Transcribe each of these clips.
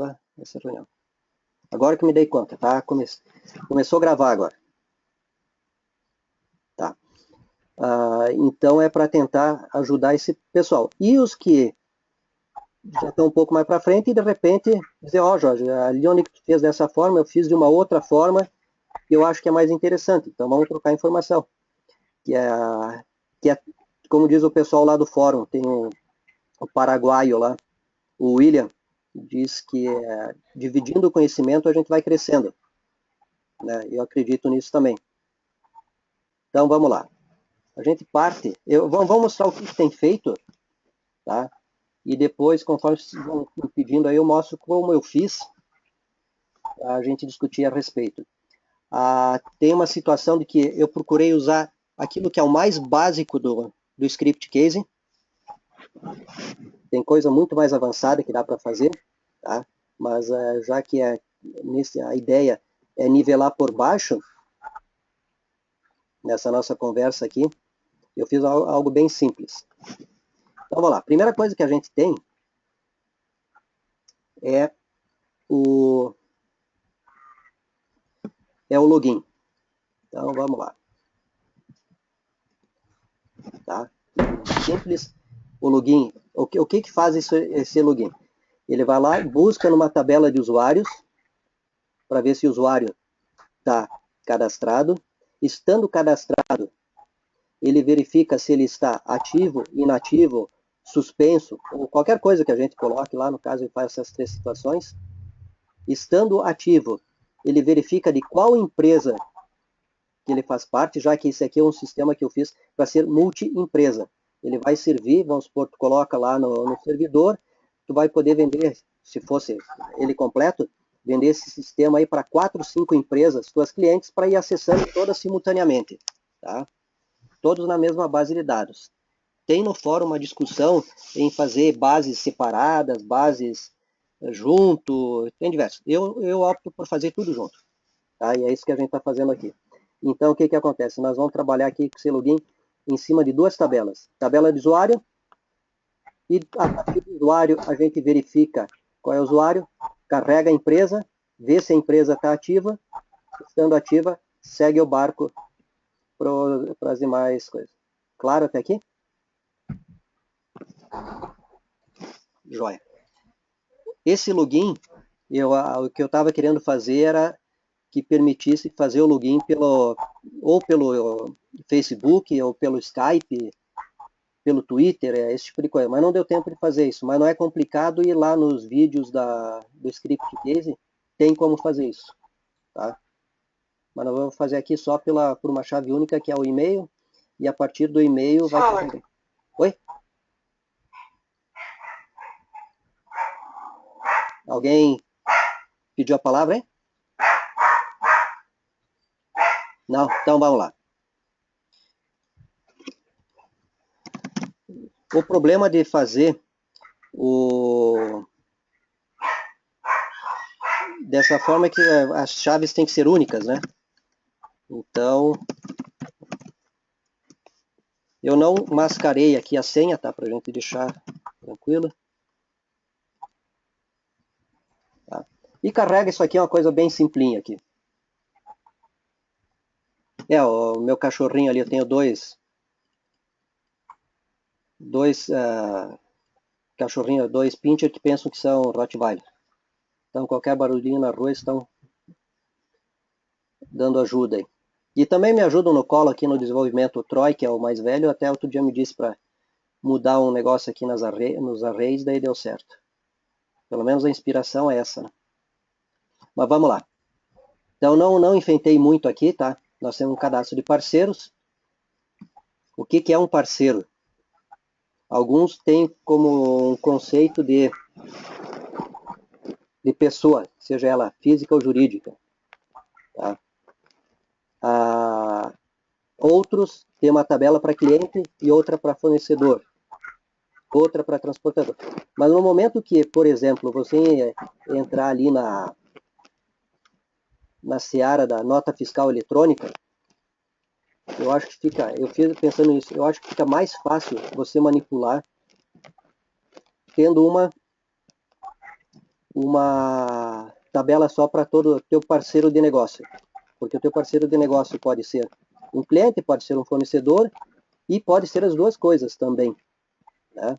grava essa reunião. Agora que me dei conta, tá? Começou a gravar agora. Tá. Então é para tentar ajudar esse pessoal. E os que já estão um pouco mais para frente e de repente dizer, ó, Jorge, ali onde tu fez dessa forma, eu fiz de uma outra forma que eu acho que é mais interessante. Então vamos trocar informação. Que é, como diz o pessoal lá do fórum, tem o paraguaio lá, o William, diz que dividindo o conhecimento a gente vai crescendo. Né? Eu acredito nisso também. Então vamos lá. A gente parte, vamos mostrar o que tem feito, tá? E depois, conforme vocês vão me pedindo aí, eu mostro como eu fiz, pra a gente discutir a respeito. Tem uma situação de que eu procurei usar aquilo que é o mais básico do script casing. Tem coisa muito mais avançada que dá para fazer, tá? Mas já que a ideia é nivelar por baixo, nessa nossa conversa aqui, eu fiz algo bem simples. Então vamos lá. A primeira coisa que a gente tem é o login. Então vamos lá. Tá? Simples. O login. O que faz esse login? Ele vai lá e busca numa tabela de usuários para ver se o usuário está cadastrado. Estando cadastrado, ele verifica se ele está ativo, inativo, suspenso, ou qualquer coisa que a gente coloque lá, no caso ele faz essas 3 situações. Estando ativo, ele verifica de qual empresa que ele faz parte, já que esse aqui é um sistema que eu fiz para ser multi-empresa. Ele vai servir, vamos supor, tu coloca lá no servidor, tu vai poder vender, se fosse ele completo, vender esse sistema aí para 4, 5 empresas, tuas clientes, para ir acessando todas simultaneamente, tá? Todos na mesma base de dados. Tem no fórum uma discussão em fazer bases separadas, bases junto, tem diversos. Eu opto por fazer tudo junto, tá? E é isso que a gente está fazendo aqui. Então, o que acontece? Nós vamos trabalhar aqui com esse login em cima de 2 tabelas. Tabela de usuário, e a partir do usuário a gente verifica qual é o usuário, carrega a empresa, vê se a empresa está ativa, estando ativa, segue o barco para as demais coisas. Claro até aqui? Joia. Esse login, o que eu estava querendo fazer era que permitisse fazer o login ou pelo Facebook, ou pelo Skype, pelo Twitter, esse tipo de coisa. Mas não deu tempo de fazer isso. Mas não é complicado ir lá nos vídeos do Script Case, tem como fazer isso. Tá? Mas nós vamos fazer aqui só por uma chave única, que é o e-mail, e a partir do e-mail vai... Oi? Alguém pediu a palavra, hein? Não? Então vamos lá. O problema de fazer dessa forma é que as chaves têm que ser únicas, né? Então, eu não mascarei aqui a senha, tá? Para a gente deixar tranquilo. Tá? E carrega isso aqui, é uma coisa bem simplinha aqui. O meu cachorrinho ali, eu tenho dois cachorrinhos, 2 pincher que pensam que são Rottweiler. Então, qualquer barulhinho na rua estão dando ajuda aí. E também me ajudam no colo aqui no desenvolvimento. O Troy, que é o mais velho, até outro dia me disse para mudar um negócio aqui nos arrays, daí deu certo. Pelo menos a inspiração é essa, né? Mas vamos lá. Então, não enfeitei muito aqui, tá? Nós temos um cadastro de parceiros. O que é um parceiro? Alguns têm como um conceito de pessoa, seja ela física ou jurídica. Tá? Outros têm uma tabela para cliente e outra para fornecedor. Outra para transportador. Mas no momento que, por exemplo, você entrar ali na seara da nota fiscal eletrônica, eu acho que pensando nisso, eu acho que fica mais fácil você manipular tendo uma uma tabela só para todo o teu parceiro de negócio. Porque o teu parceiro de negócio pode ser um cliente, pode ser um fornecedor e pode ser as duas coisas também. Né?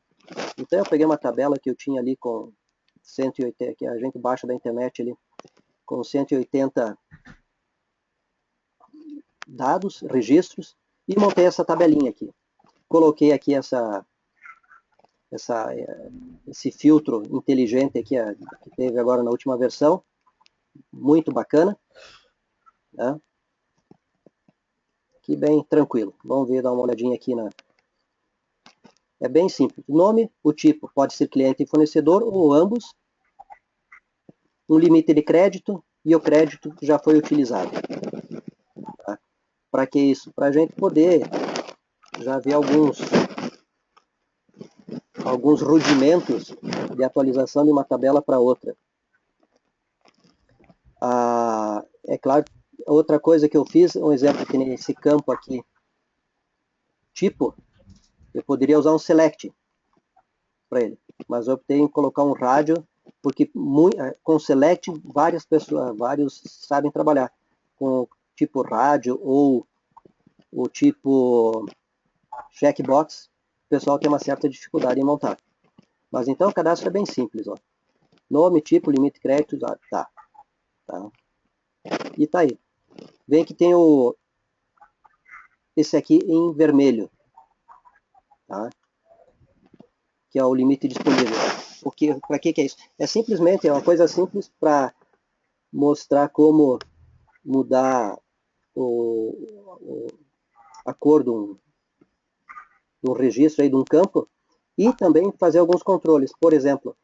Então eu peguei uma tabela que eu tinha ali com 180, que a gente baixa da internet ali, com 180 dados, registros, e montei essa tabelinha aqui. Coloquei aqui esse filtro inteligente aqui, que teve agora na última versão, muito bacana, né? Que bem tranquilo. Vamos ver, dar uma olhadinha aqui na... É bem simples. O nome, o tipo, pode ser cliente e fornecedor, ou ambos. Um limite de crédito, e o crédito já foi utilizado. Tá? Para que isso? Para a gente poder já ver alguns rudimentos de atualização de uma tabela para outra. É claro, outra coisa que eu fiz, um exemplo que nesse campo aqui, tipo, eu poderia usar um select para ele, mas eu optei em colocar um rádio, porque com select várias pessoas, vários sabem trabalhar com tipo rádio ou o tipo checkbox, o pessoal tem uma certa dificuldade em montar. Mas então o cadastro é bem simples, ó. Nome, tipo, limite de crédito, tá. E tá aí. Vem que tem esse aqui em vermelho, tá? Que é o limite disponível. Para que é isso? É simplesmente uma coisa simples para mostrar como mudar a cor de um registro aí de um campo e também fazer alguns controles. Por exemplo,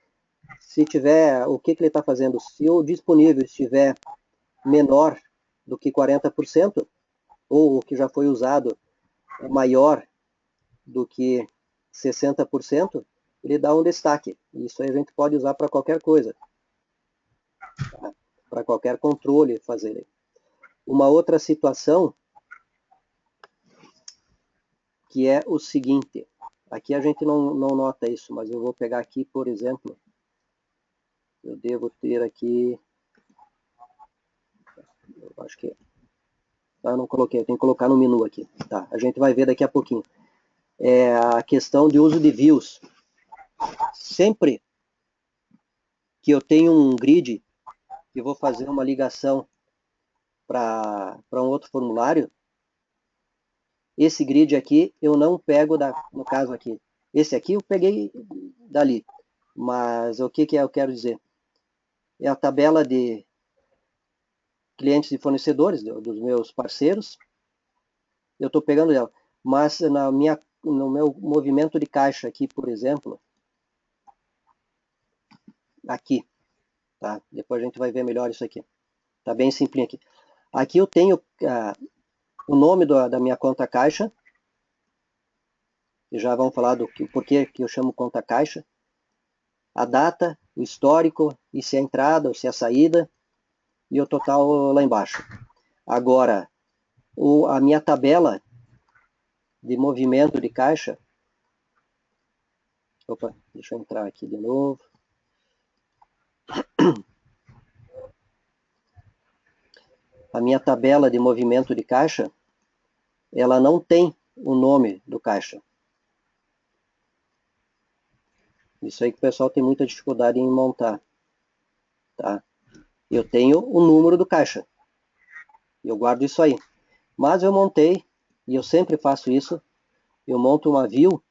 se tiver, o que ele está fazendo? Se o disponível estiver menor do que 40%, ou o que já foi usado é maior do que 60%, ele dá um destaque. Isso aí a gente pode usar para qualquer coisa. Tá? Para qualquer controle fazer. Uma outra situação que é o seguinte. Aqui a gente não nota isso, mas eu vou pegar aqui, por exemplo, eu devo ter aqui, eu acho que, eu não coloquei, eu tenho que colocar no menu aqui. Tá, a gente vai ver daqui a pouquinho. É a questão de uso de views. Sempre que eu tenho um grid e vou fazer uma ligação para um outro formulário, esse grid aqui eu não pego, no caso aqui. Esse aqui eu peguei dali. Mas o que eu quero dizer? É a tabela de clientes e fornecedores, dos meus parceiros. Eu estou pegando ela. Mas no meu movimento de caixa aqui, por exemplo, aqui, tá? Depois a gente vai ver melhor isso aqui. Tá bem simplinho aqui. Aqui eu tenho o nome da minha conta caixa. E já vamos falar do porquê que eu chamo conta caixa. A data, o histórico, e se é a entrada ou se é a saída, e o total lá embaixo. Agora, a minha tabela de movimento de caixa. Opa, deixa eu entrar aqui de novo. A minha tabela de movimento de caixa, ela não tem o nome do caixa. Isso aí que o pessoal tem muita dificuldade em montar. Tá? Eu tenho o número do caixa. Eu guardo isso aí. Mas eu montei, e eu sempre faço isso, eu monto uma view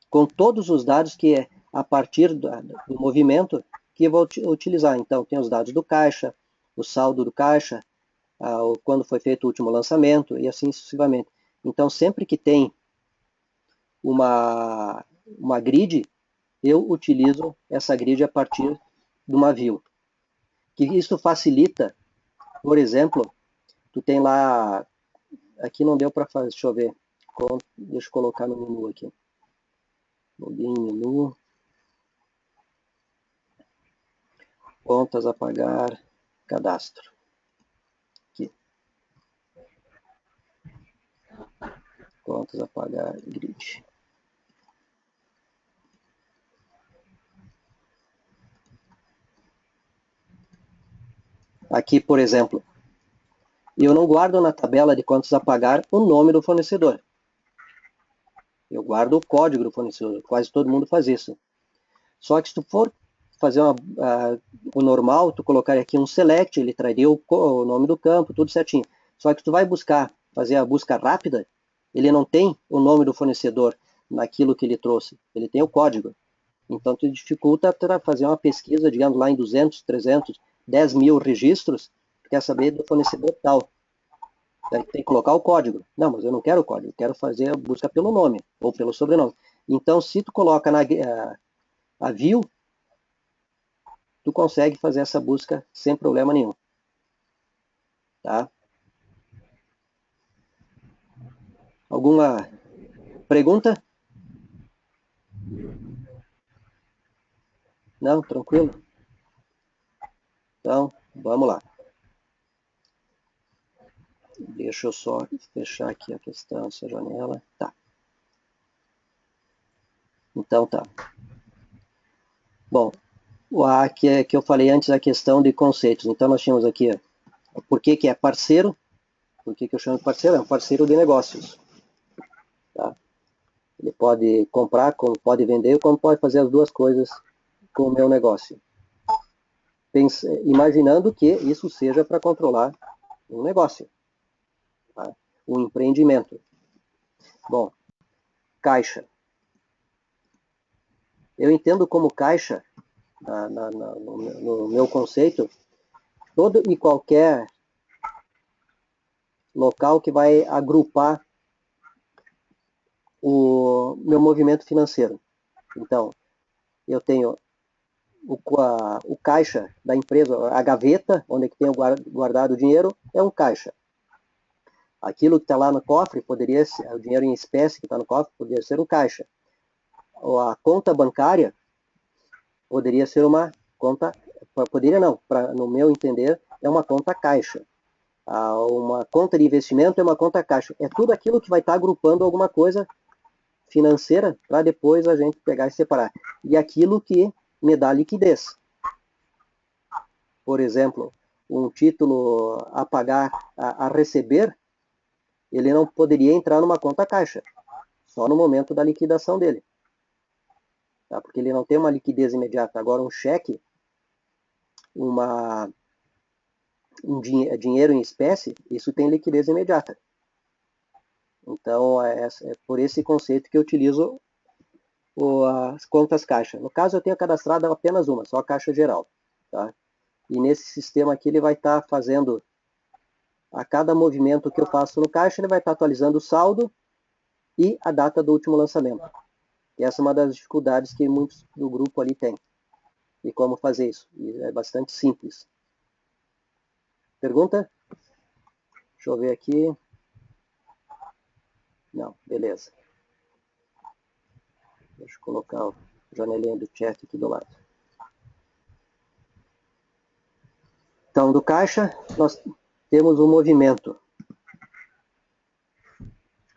com todos os dados que é a partir do movimento que eu vou utilizar. Então, tem os dados do caixa, o saldo do caixa, quando foi feito o último lançamento e assim sucessivamente. Então, sempre que tem uma grid, eu utilizo essa grid a partir de uma view. Que isso facilita, por exemplo, tu tem lá, aqui não deu para fazer, deixa eu ver, deixa eu colocar no menu aqui. Login, menu, contas a pagar, cadastro. Aqui. Contas a pagar, grid. Aqui, por exemplo, eu não guardo na tabela de contas a pagar o nome do fornecedor. Eu guardo o código do fornecedor. Quase todo mundo faz isso. Só que se tu for fazer o normal, tu colocar aqui um select, ele traria o nome do campo, tudo certinho. Só que tu vai fazer a busca rápida, ele não tem o nome do fornecedor naquilo que ele trouxe. Ele tem o código. Então, tu dificulta para fazer uma pesquisa, digamos, lá em 200, 300, 10 mil registros, tu quer saber do fornecedor tal. Daí tem que colocar o código. Não, mas eu não quero o código, eu quero fazer a busca pelo nome ou pelo sobrenome. Então, se tu coloca a view, tu consegue fazer essa busca sem problema nenhum. Tá? Alguma pergunta? Não? Tranquilo? Então, vamos lá. Deixa eu só fechar aqui a questão, essa janela. Tá. Então, tá. Bom, que eu falei antes, a questão de conceitos. Então, nós tínhamos aqui por que é parceiro. Por que eu chamo de parceiro? É um parceiro de negócios. Tá? Ele pode comprar, como pode vender, como pode fazer as duas coisas com o meu negócio. Imaginando que isso seja para controlar um negócio, tá? Um empreendimento. Bom, caixa. Eu entendo como caixa, no meu conceito, todo e qualquer local que vai agrupar o meu movimento financeiro. Então, eu tenho o caixa da empresa, a gaveta, onde é que tenho guardado o dinheiro, é um caixa. Aquilo que está lá no cofre, poderia ser, o dinheiro em espécie que está no cofre, poderia ser um caixa. A conta bancária poderia ser uma conta, poderia não, no meu entender, é uma conta caixa. Uma conta de investimento é uma conta caixa. É tudo aquilo que vai estar agrupando alguma coisa financeira para depois a gente pegar e separar. E aquilo que me dá liquidez. Por exemplo, um título a pagar, a receber, ele não poderia entrar numa conta caixa, só no momento da liquidação dele. Tá? Porque ele não tem uma liquidez imediata. Agora, um cheque, dinheiro em espécie, isso tem liquidez imediata. Então, é por esse conceito que eu utilizo as contas caixa. No caso, eu tenho cadastrado apenas uma, só a caixa geral. Tá? E nesse sistema aqui, ele vai estar fazendo, a cada movimento que eu faço no caixa, ele vai estar atualizando o saldo e a data do último lançamento. E essa é uma das dificuldades que muitos do grupo ali têm. E como fazer isso? E é bastante simples. Pergunta? Deixa eu ver aqui. Não, beleza. Deixa eu colocar a janelinha do chat aqui do lado. Então, do caixa, nós temos um movimento.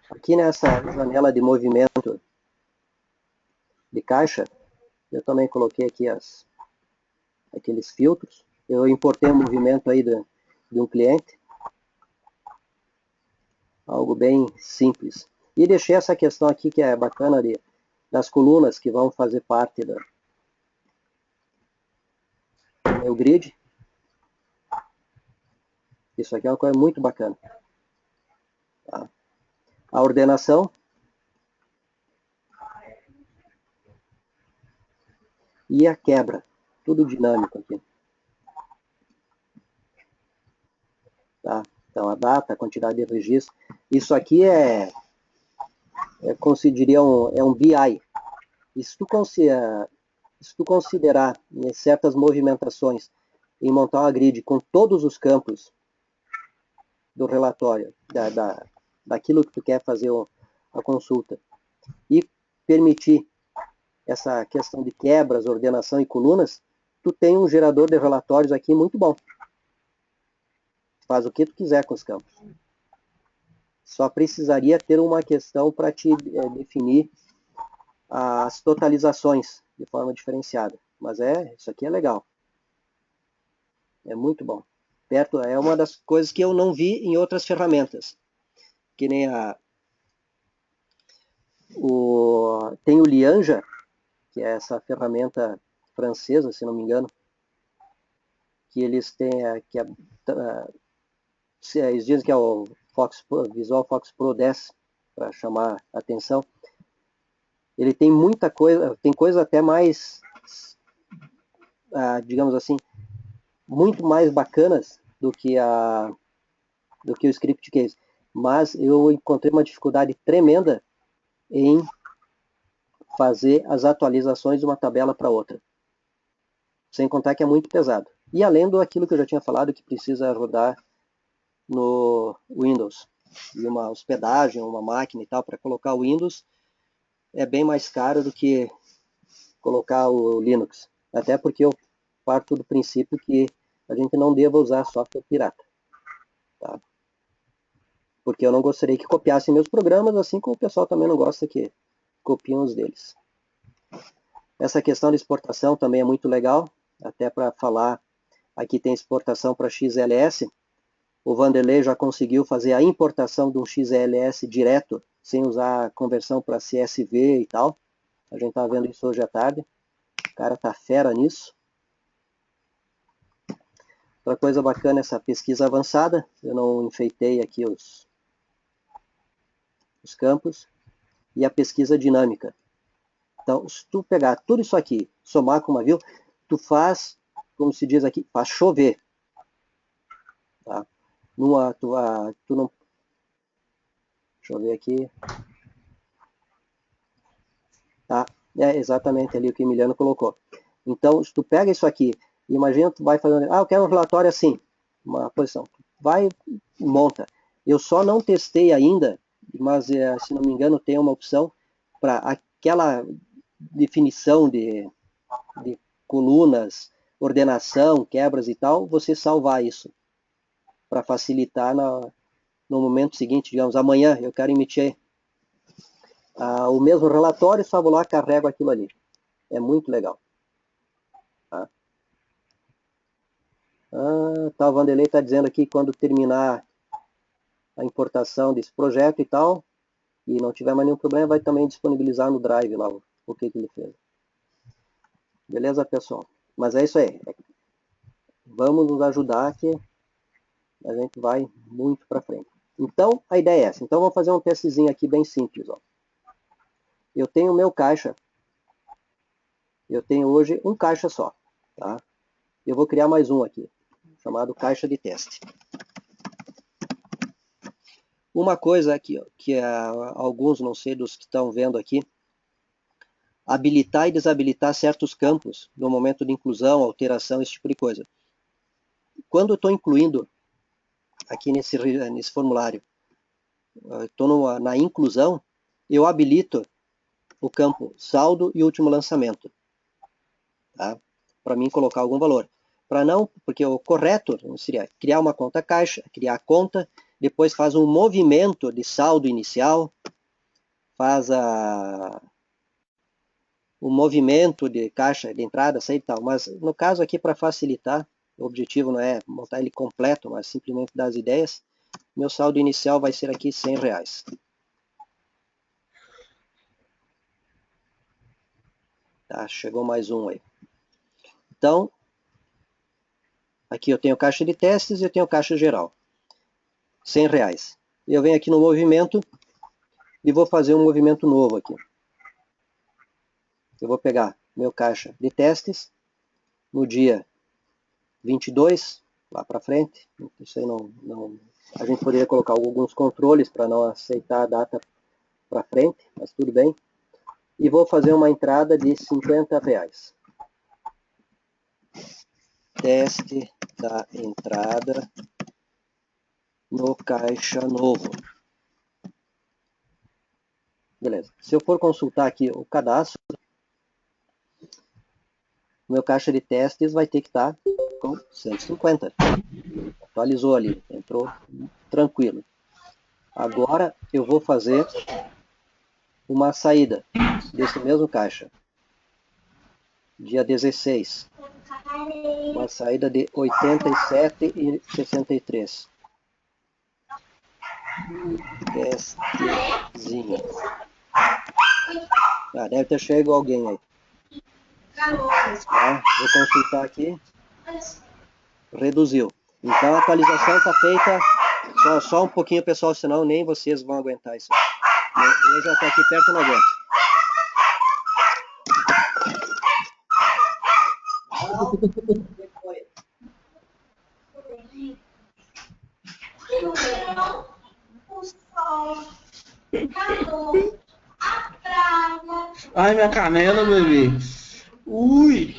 Aqui nessa janela de movimento de caixa, eu também coloquei aqui aqueles filtros. Eu importei um movimento aí de um cliente. Algo bem simples. E deixei essa questão aqui que é bacana das colunas que vão fazer parte do meu grid. Isso aqui é uma coisa muito bacana. Tá? A ordenação. E a quebra. Tudo dinâmico aqui. Tá? Então, a data, a quantidade de registro. Isso aqui como se diria, é um BI. E se tu considerar certas movimentações em montar uma grid com todos os campos do relatório, daquilo que tu quer fazer a consulta, e permitir essa questão de quebras, ordenação e colunas, tu tem um gerador de relatórios aqui muito bom. Faz o que tu quiser com os campos. Só precisaria ter uma questão para te definir as totalizações de forma diferenciada. Mas isso aqui é legal. É muito bom. perto, é uma das coisas que eu não vi em outras ferramentas. Que nem tem o Lianja, que é essa ferramenta francesa, se não me engano, que eles têm, eles dizem que é o Visual Fox Pro 10, para chamar a atenção. Ele tem muita coisa, tem coisas até mais, digamos assim, muito mais bacanas do que o Script Case. Mas eu encontrei uma dificuldade tremenda em fazer as atualizações de uma tabela para outra. Sem contar que é muito pesado. E além do aquilo que eu já tinha falado, que precisa rodar no Windows. E uma hospedagem, uma máquina e tal, para colocar o Windows, é bem mais caro do que colocar o Linux. Até porque eu parto do princípio que a gente não deva usar software pirata. Tá? Porque eu não gostaria que copiassem meus programas, assim como o pessoal também não gosta que copiem os deles. Essa questão de exportação também é muito legal, até para falar, aqui tem exportação para XLS, o Vanderlei já conseguiu fazer a importação de um XLS direto, sem usar a conversão para CSV e tal, a gente está vendo isso hoje à tarde, o cara tá fera nisso. Outra coisa bacana é essa pesquisa avançada, eu não enfeitei aqui os campos, e a pesquisa dinâmica. Então, se tu pegar tudo isso aqui, somar com uma view, tu faz, como se diz aqui, faz chover. Tá? Tu não... Deixa eu ver aqui. Tá? É exatamente ali o que o Emiliano colocou. Então, se tu pega isso aqui, imagina tu vai fazendo, eu quero um relatório assim, uma posição. Vai e monta. Eu só não testei ainda, mas se não me engano tem uma opção para aquela definição de colunas, ordenação, quebras e tal, você salvar isso para facilitar no momento seguinte, digamos, amanhã eu quero emitir o mesmo relatório, só vou lá, carrego aquilo ali. É muito legal. Tá? O Vanderlei está dizendo aqui, quando terminar a importação desse projeto e tal, e não tiver mais nenhum problema, vai também disponibilizar no Drive lá o que ele fez. Beleza, pessoal? Mas é isso aí. Vamos nos ajudar que a gente vai muito para frente. Então, a ideia é essa. Então, vamos fazer um testezinho aqui bem simples. Ó. Eu tenho o meu caixa. Eu tenho hoje um caixa só. Tá? Eu vou criar mais um aqui, chamado caixa de teste. Uma coisa aqui, ó, que alguns, não sei dos que estão vendo aqui, habilitar e desabilitar certos campos no momento de inclusão, alteração, esse tipo de coisa. Quando eu estou incluindo aqui nesse formulário, estou na inclusão, eu habilito o campo saldo e último lançamento, tá? Para mim colocar algum valor. Para não, porque o correto seria criar uma conta caixa, criar a conta, depois faz um movimento de saldo inicial, faz o movimento de caixa de entrada, saída e tal. Mas no caso aqui, para facilitar, o objetivo não é montar ele completo, mas simplesmente dar as ideias, meu saldo inicial vai ser aqui R$100. Tá, chegou mais um aí. Então, aqui eu tenho caixa de testes e eu tenho caixa geral. R$100. Eu venho aqui no movimento e vou fazer um movimento novo aqui. Eu vou pegar meu caixa de testes no dia 22, lá para frente. Isso aí não, a gente poderia colocar alguns controles para não aceitar a data para frente, mas tudo bem. E vou fazer uma entrada de R$50. Teste da entrada no caixa novo. Beleza. Se eu for consultar aqui o cadastro, meu caixa de testes vai ter que estar com 150. Atualizou ali, entrou tranquilo. Agora eu vou fazer uma saída desse mesmo caixa. dia 16. Uma saída de 87,63. Testezinho. Ah, deve ter chegado alguém aí. Tá, vou consultar aqui. Reduziu. Então a atualização está feita. Só um pouquinho, pessoal, senão nem vocês vão aguentar isso. Eu já estou aqui perto, não aguento. Ai, minha canela, bebê. Ui.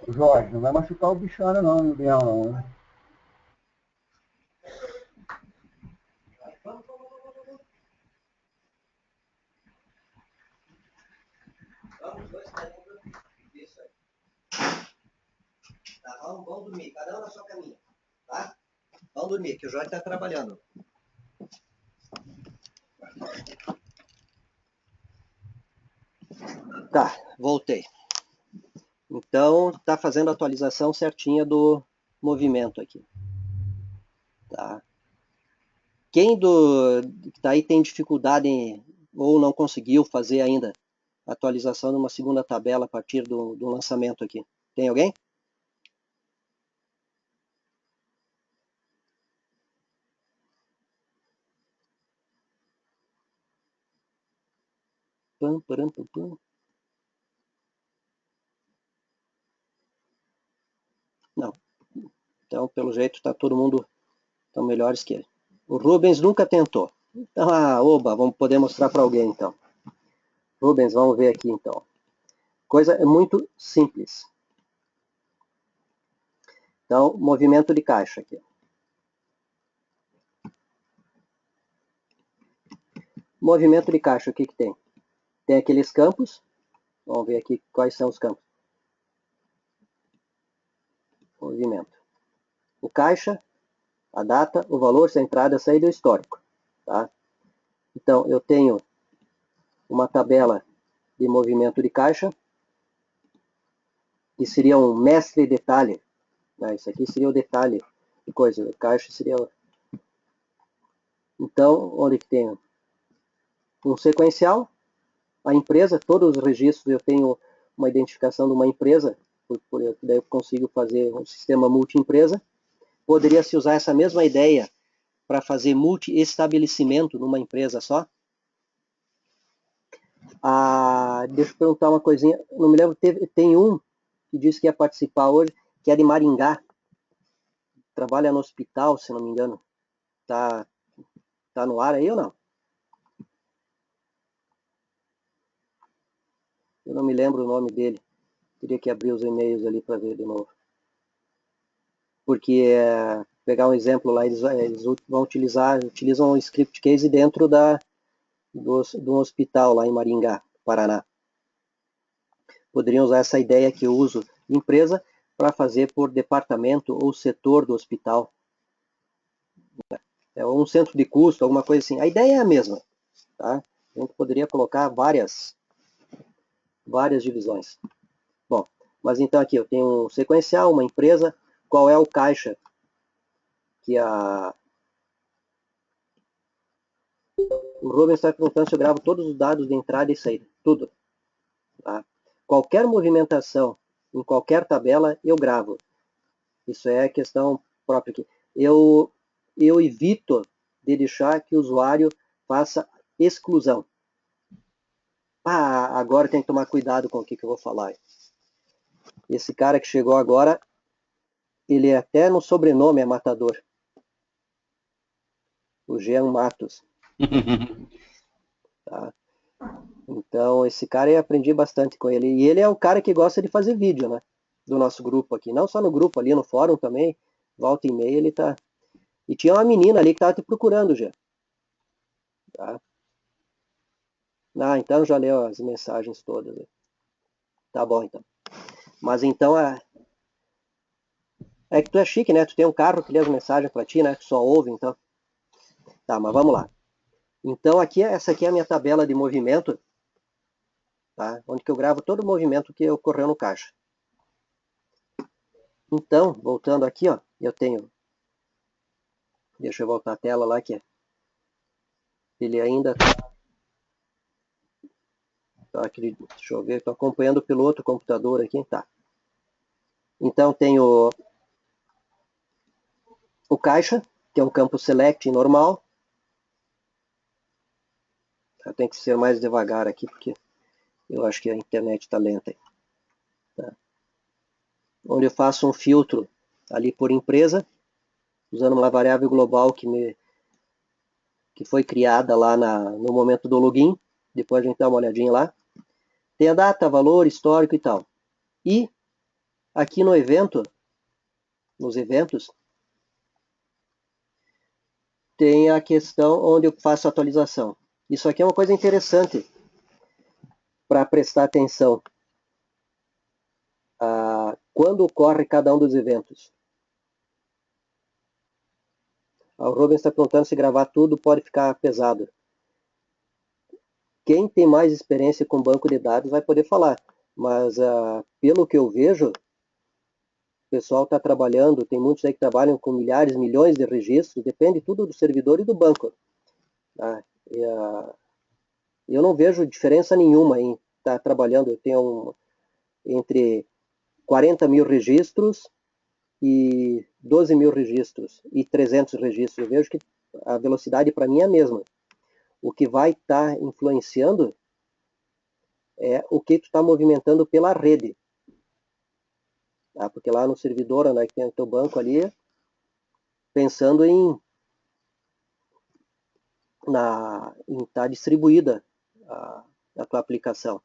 Jorge, não vai machucar o bichano não, meu Biel, não. Né? Tá, vamos dormir, cada um na sua caminha, tá? Vamos dormir, que o Jorge está trabalhando. Tá, voltei. Então, tá fazendo a atualização certinha do movimento aqui. Tá. Quem que tá aí tem dificuldade ou não conseguiu fazer ainda a atualização de uma segunda tabela a partir do lançamento aqui? Tem alguém? Pam, param, pam, pam. Não. Então, pelo jeito, tá todo mundo tão melhores que ele. O Rubens nunca tentou. Então, oba, vamos poder mostrar para alguém então. Rubens, vamos ver aqui então. Coisa é muito simples. Então, movimento de caixa aqui. Movimento de caixa, o que que tem? Tem aqueles campos. Vamos ver aqui quais são os campos. Movimento. O caixa, a data, o valor, a entrada, a saída e o histórico. Tá? Então, eu tenho uma tabela de movimento de caixa, que seria um mestre detalhe. Né? Isso aqui seria o detalhe de coisa. O caixa seria... Então, onde que tem um sequencial, a empresa, todos os registros, eu tenho uma identificação de uma empresa, daí eu consigo fazer um sistema multi-empresa. Poderia-se usar essa mesma ideia para fazer multi-estabelecimento numa empresa só? Deixa eu perguntar uma coisinha, não me lembro, tem um que disse que ia participar hoje, que é de Maringá, trabalha no hospital, se não me engano. Tá no ar aí ou não? Eu não me lembro o nome dele. Teria que abrir os e-mails ali para ver de novo. Porque, pegar um exemplo lá, eles vão utilizam um script case dentro do hospital lá em Maringá, Paraná. Poderiam usar essa ideia que eu uso de empresa para fazer por departamento ou setor do hospital. É um centro de custo, alguma coisa assim. A ideia é a mesma. Tá? A gente poderia colocar várias divisões. Bom, mas então aqui eu tenho um sequencial, uma empresa, qual é o caixa que o Rubens está perguntando se eu gravo todos os dados de entrada e saída, tudo. Tá? Qualquer movimentação em qualquer tabela eu gravo. Isso é questão própria aqui. Eu evito de deixar que o usuário faça exclusão. Agora tem que tomar cuidado com o que eu vou falar. Esse cara que chegou agora, ele até no sobrenome é matador. O Jean Matos. Tá? Então, esse cara eu aprendi bastante com ele. E ele é o cara que gosta de fazer vídeo, né? Do nosso grupo aqui. Não só no grupo, ali no fórum também. Volta e meia ele tá... E tinha uma menina ali que tava te procurando já. Tá? Então já leu as mensagens todas. Tá bom, então. Mas então, é que tu é chique, né? Tu tem um carro que lê as mensagens pra ti, né? Tu só ouve, então. Tá, mas vamos lá. Então, aqui, essa aqui é a minha tabela de movimento, tá? Onde que eu gravo todo o movimento que ocorreu no caixa. Então, voltando aqui, ó, eu tenho... Deixa eu voltar a tela lá, que ele ainda tá aqui, deixa eu ver, estou acompanhando pelo outro computador aqui, tá. Então, tenho o caixa, que é um campo select normal. Eu tenho que ser mais devagar aqui, porque eu acho que a internet está lenta aí. Tá. Onde eu faço um filtro ali por empresa, usando uma variável global que foi criada lá no momento do login. Depois a gente dá uma olhadinha lá. Tem a data, valor, histórico e tal. E aqui no evento, nos eventos, tem a questão onde eu faço a atualização. Isso aqui é uma coisa interessante para prestar atenção. Quando ocorre cada um dos eventos. O Rubens está perguntando se gravar tudo pode ficar pesado. Quem tem mais experiência com banco de dados vai poder falar. Mas, pelo que eu vejo, o pessoal está trabalhando, tem muitos aí que trabalham com milhares, milhões de registros, depende tudo do servidor e do banco. Tá? Eu não vejo diferença nenhuma em estar trabalhando. Eu tenho entre 40 mil registros e 12 mil registros e 300 registros. Eu vejo que a velocidade para mim é a mesma. O que vai estar influenciando é o que tu está movimentando pela rede. Tá? Porque lá no servidor, onde tem o teu banco ali, pensando em estar distribuída a tua aplicação.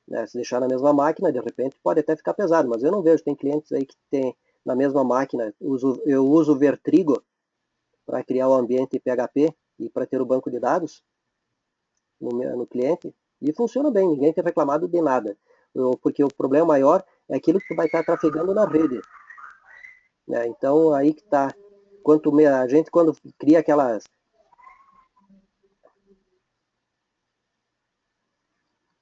Né? Se deixar na mesma máquina, de repente pode até ficar pesado, mas eu não vejo. Tem clientes aí que tem na mesma máquina. Eu uso o Vertrigo para criar o ambiente PHP e para ter o banco de dados no cliente, e funciona bem, ninguém tem reclamado de nada. Porque o problema maior é aquilo que vai estar trafegando na rede. Né? Então, aí que está. A gente, quando cria aquelas...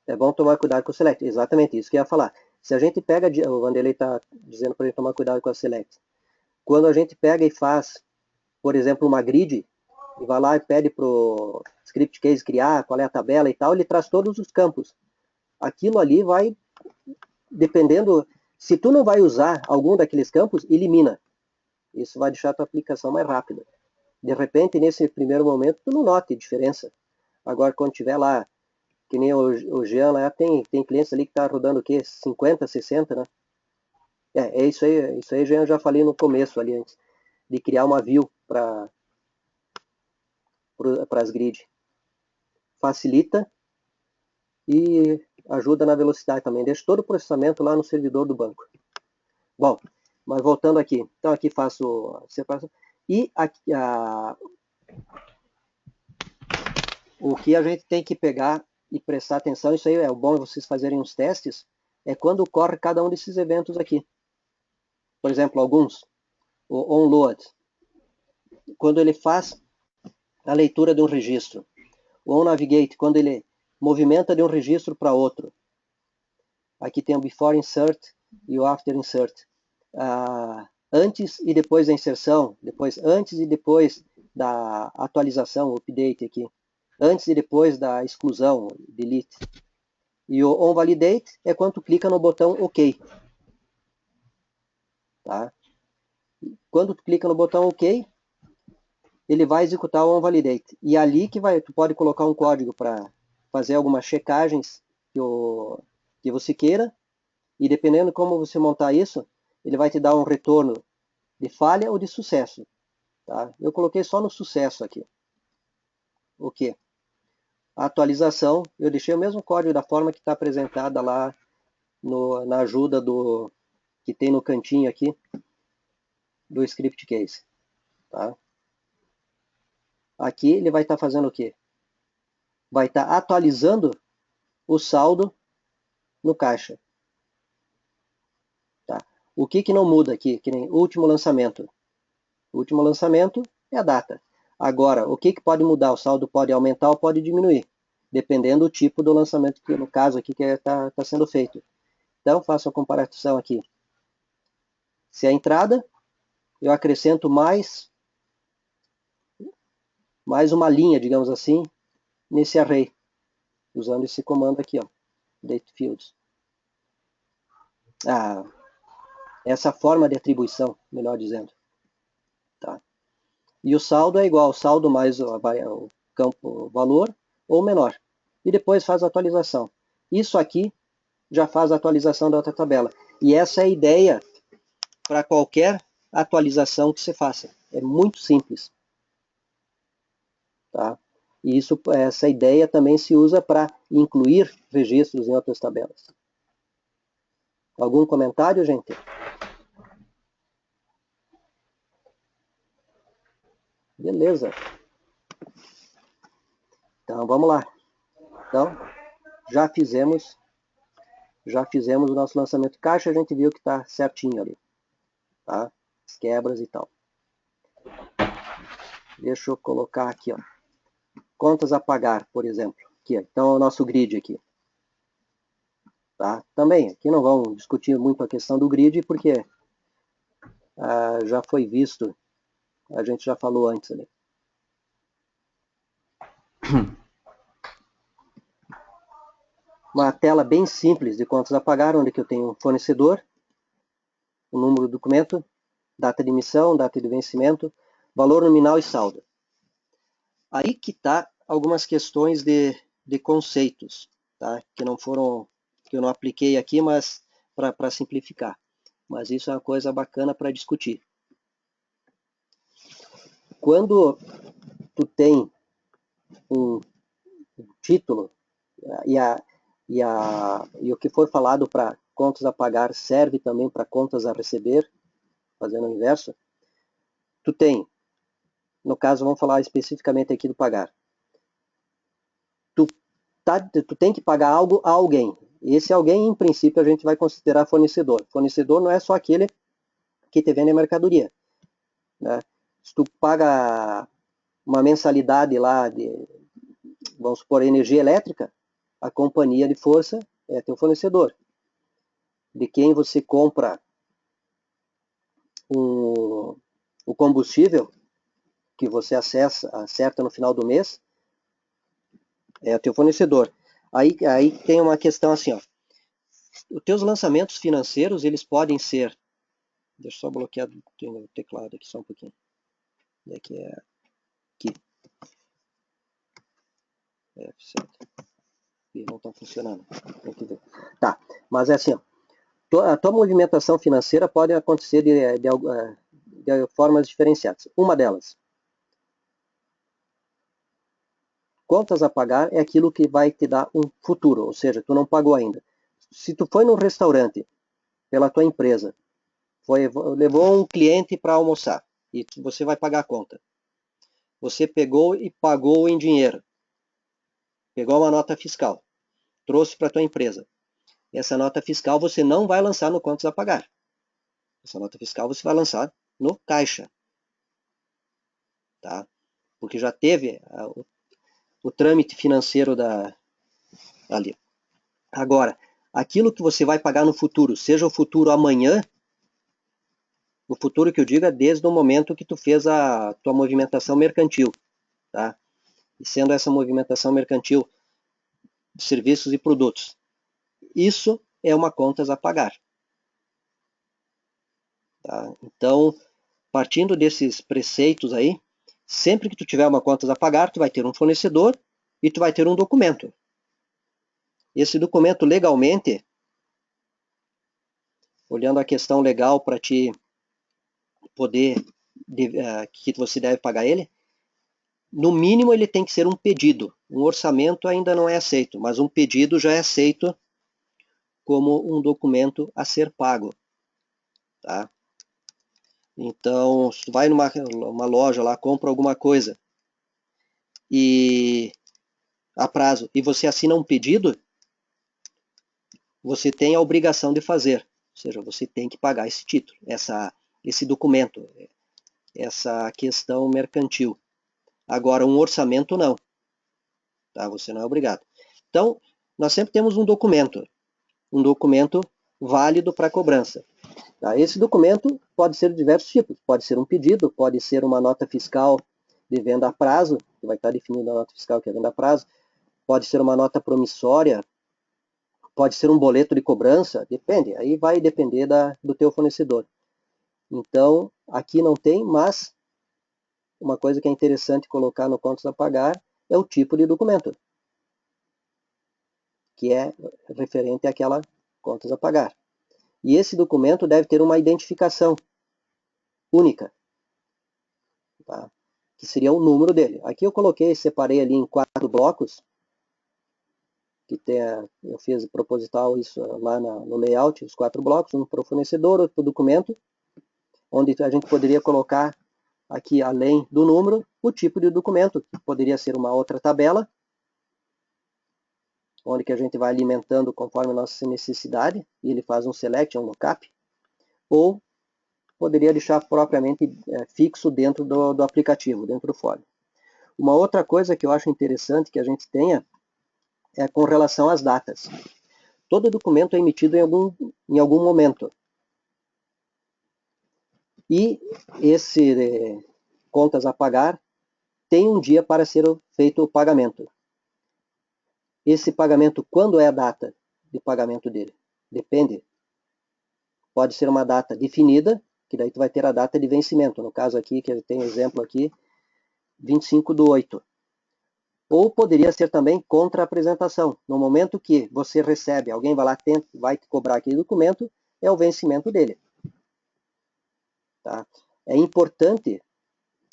É bom tomar cuidado com o Select. Exatamente isso que eu ia falar. Se a gente pega... O Vanderlei está dizendo para a gente tomar cuidado com a Select. Quando a gente pega e faz, por exemplo, uma grid, e vai lá e pede para o script case criar qual é a tabela e tal, ele traz todos os campos. Aquilo ali vai, dependendo, se tu não vai usar algum daqueles campos, elimina. Isso vai deixar a tua aplicação mais rápida. De repente, nesse primeiro momento, tu não note diferença. Agora, quando tiver lá, que nem o Jean lá, tem clientes ali que tá rodando o quê? 50, 60, né? É isso aí, Jean, eu já falei no começo ali antes, de criar uma view para as grid. Facilita e ajuda na velocidade também. Deixa todo o processamento lá no servidor do banco. Bom, mas voltando aqui. Então aqui faço a separação. E aqui, o que a gente tem que pegar e prestar atenção, isso aí é bom vocês fazerem uns testes, é quando ocorre cada um desses eventos aqui. Por exemplo, alguns, o onload, quando ele faz a leitura de um registro. O onNavigate, quando ele movimenta de um registro para outro. Aqui tem o before insert e o after insert. Antes e depois da inserção, antes e depois da atualização, o update aqui. Antes e depois da exclusão, delete. E o onValidate é quando tu clica no botão OK. Tá? Quando tu clica no botão OK, ele vai executar o onValidate. E ali que tu pode colocar um código para fazer algumas checagens que você queira. E dependendo de como você montar isso, ele vai te dar um retorno de falha ou de sucesso. Tá? Eu coloquei só no sucesso aqui. O quê? A atualização, eu deixei o mesmo código da forma que está apresentada lá na ajuda que tem no cantinho aqui do script case. Tá? Aqui ele vai estar fazendo o quê? Vai estar atualizando o saldo no caixa. Tá? O que não muda aqui? Que nem último lançamento. O último lançamento é a data. Agora, o que pode mudar? O saldo pode aumentar ou pode diminuir, dependendo do tipo do lançamento, que no caso aqui que está sendo feito. Então, faço a comparação aqui. Se a entrada, eu acrescento mais uma linha, digamos assim, nesse array, usando esse comando aqui, ó, date fields. Essa forma de atribuição, melhor dizendo. Tá? E o saldo é igual, saldo mais o campo valor ou menor. E depois faz a atualização. Isso aqui já faz a atualização da outra tabela. E essa é a ideia para qualquer atualização que você faça. É muito simples. Tá? E essa ideia também se usa para incluir registros em outras tabelas. Algum comentário, gente? Beleza. Então, vamos lá. Então, já fizemos o nosso lançamento de caixa, a gente viu que está certinho ali. Tá? As quebras e tal. Deixa eu colocar aqui, ó. Contas a pagar, por exemplo. Aqui, ó. Então, é o nosso grid aqui. Tá? Também, aqui não vamos discutir muito a questão do grid, porque já foi visto, a gente já falou antes ali. Uma tela bem simples de contas a pagar, onde eu tenho um fornecedor, o número do documento, data de emissão, data de vencimento, valor nominal e saldo. Aí que está algumas questões de conceitos, tá? Que eu não apliquei aqui, mas para simplificar. Mas isso é uma coisa bacana para discutir. Quando tu tem um título e o que for falado para contas a pagar serve também para contas a receber, fazendo o inverso, tu tem, no caso vamos falar especificamente aqui do pagar, tu tem que pagar algo a alguém. Esse alguém, em princípio, a gente vai considerar fornecedor. Fornecedor não é só aquele que te vende a mercadoria. Né? Se tu paga uma mensalidade lá vamos supor, energia elétrica, a companhia de força é teu fornecedor. De quem você compra o combustível que você acerta no final do mês, é teu fornecedor. Aí tem uma questão assim, ó. Os teus lançamentos financeiros, eles podem ser... Deixa eu só bloquear o teclado aqui só um pouquinho. Aqui é... Aqui. F7. E não está funcionando. Tem que ver. Tá, mas é assim, ó. A tua movimentação financeira pode acontecer de formas diferenciadas. Uma delas, contas a pagar é aquilo que vai te dar um futuro, ou seja, tu não pagou ainda. Se tu foi num restaurante pela tua empresa, levou um cliente para almoçar e você vai pagar a conta. Você pegou e pagou em dinheiro. Pegou uma nota fiscal, trouxe para a tua empresa. Essa nota fiscal você não vai lançar no contas a pagar. Essa nota fiscal você vai lançar no caixa. Tá? Porque já teve o trâmite financeiro ali. Agora, aquilo que você vai pagar no futuro, seja o futuro amanhã, o futuro que eu digo é desde o momento que tu fez a tua movimentação mercantil. Tá? E sendo essa movimentação mercantil de serviços e produtos. Isso é uma contas a pagar. Tá? Então, partindo desses preceitos aí, sempre que tu tiver uma contas a pagar, tu vai ter um fornecedor e tu vai ter um documento. Esse documento, legalmente, olhando a questão legal para te poder, que você deve pagar ele, no mínimo ele tem que ser um pedido. Um orçamento ainda não é aceito, mas um pedido já é aceito como um documento a ser pago. Tá? Então, se tu vai numa loja lá, compra alguma coisa e a prazo, e você assina um pedido, você tem a obrigação de fazer. Ou seja, você tem que pagar esse título, esse documento, essa questão mercantil. Agora, um orçamento não. Tá? Você não é obrigado. Então, nós sempre temos um documento válido para cobrança. Tá? Esse documento pode ser de diversos tipos. Pode ser um pedido, pode ser uma nota fiscal de venda a prazo, que vai estar definida a nota fiscal que é venda a prazo, pode ser uma nota promissória, pode ser um boleto de cobrança, depende, aí vai depender do teu fornecedor. Então, aqui não tem, mas uma coisa que é interessante colocar no contas a pagar é o tipo de documento, que é referente àquela contas a pagar. E esse documento deve ter uma identificação única, tá? Que seria o número dele. Aqui eu coloquei, separei ali em 4 blocos, eu fiz proposital isso lá no layout, os 4 blocos, um para o fornecedor, outro para o documento, onde a gente poderia colocar aqui, além do número, o tipo de documento, que poderia ser uma outra tabela, onde que a gente vai alimentando conforme a nossa necessidade, e ele faz um select, um lookup, ou poderia deixar propriamente fixo dentro do aplicativo, dentro do fórum. Uma outra coisa que eu acho interessante que a gente tenha é com relação às datas. Todo documento é emitido em algum momento. E esse contas a pagar tem um dia para ser feito o pagamento. Esse pagamento, quando é a data de pagamento dele? Depende. Pode ser uma data definida, que daí tu vai ter a data de vencimento. No caso aqui, que tem exemplo aqui, 25/8. Ou poderia ser também contra a apresentação. No momento que você recebe, alguém vai lá, vai te cobrar aquele documento, é o vencimento dele. Tá? É importante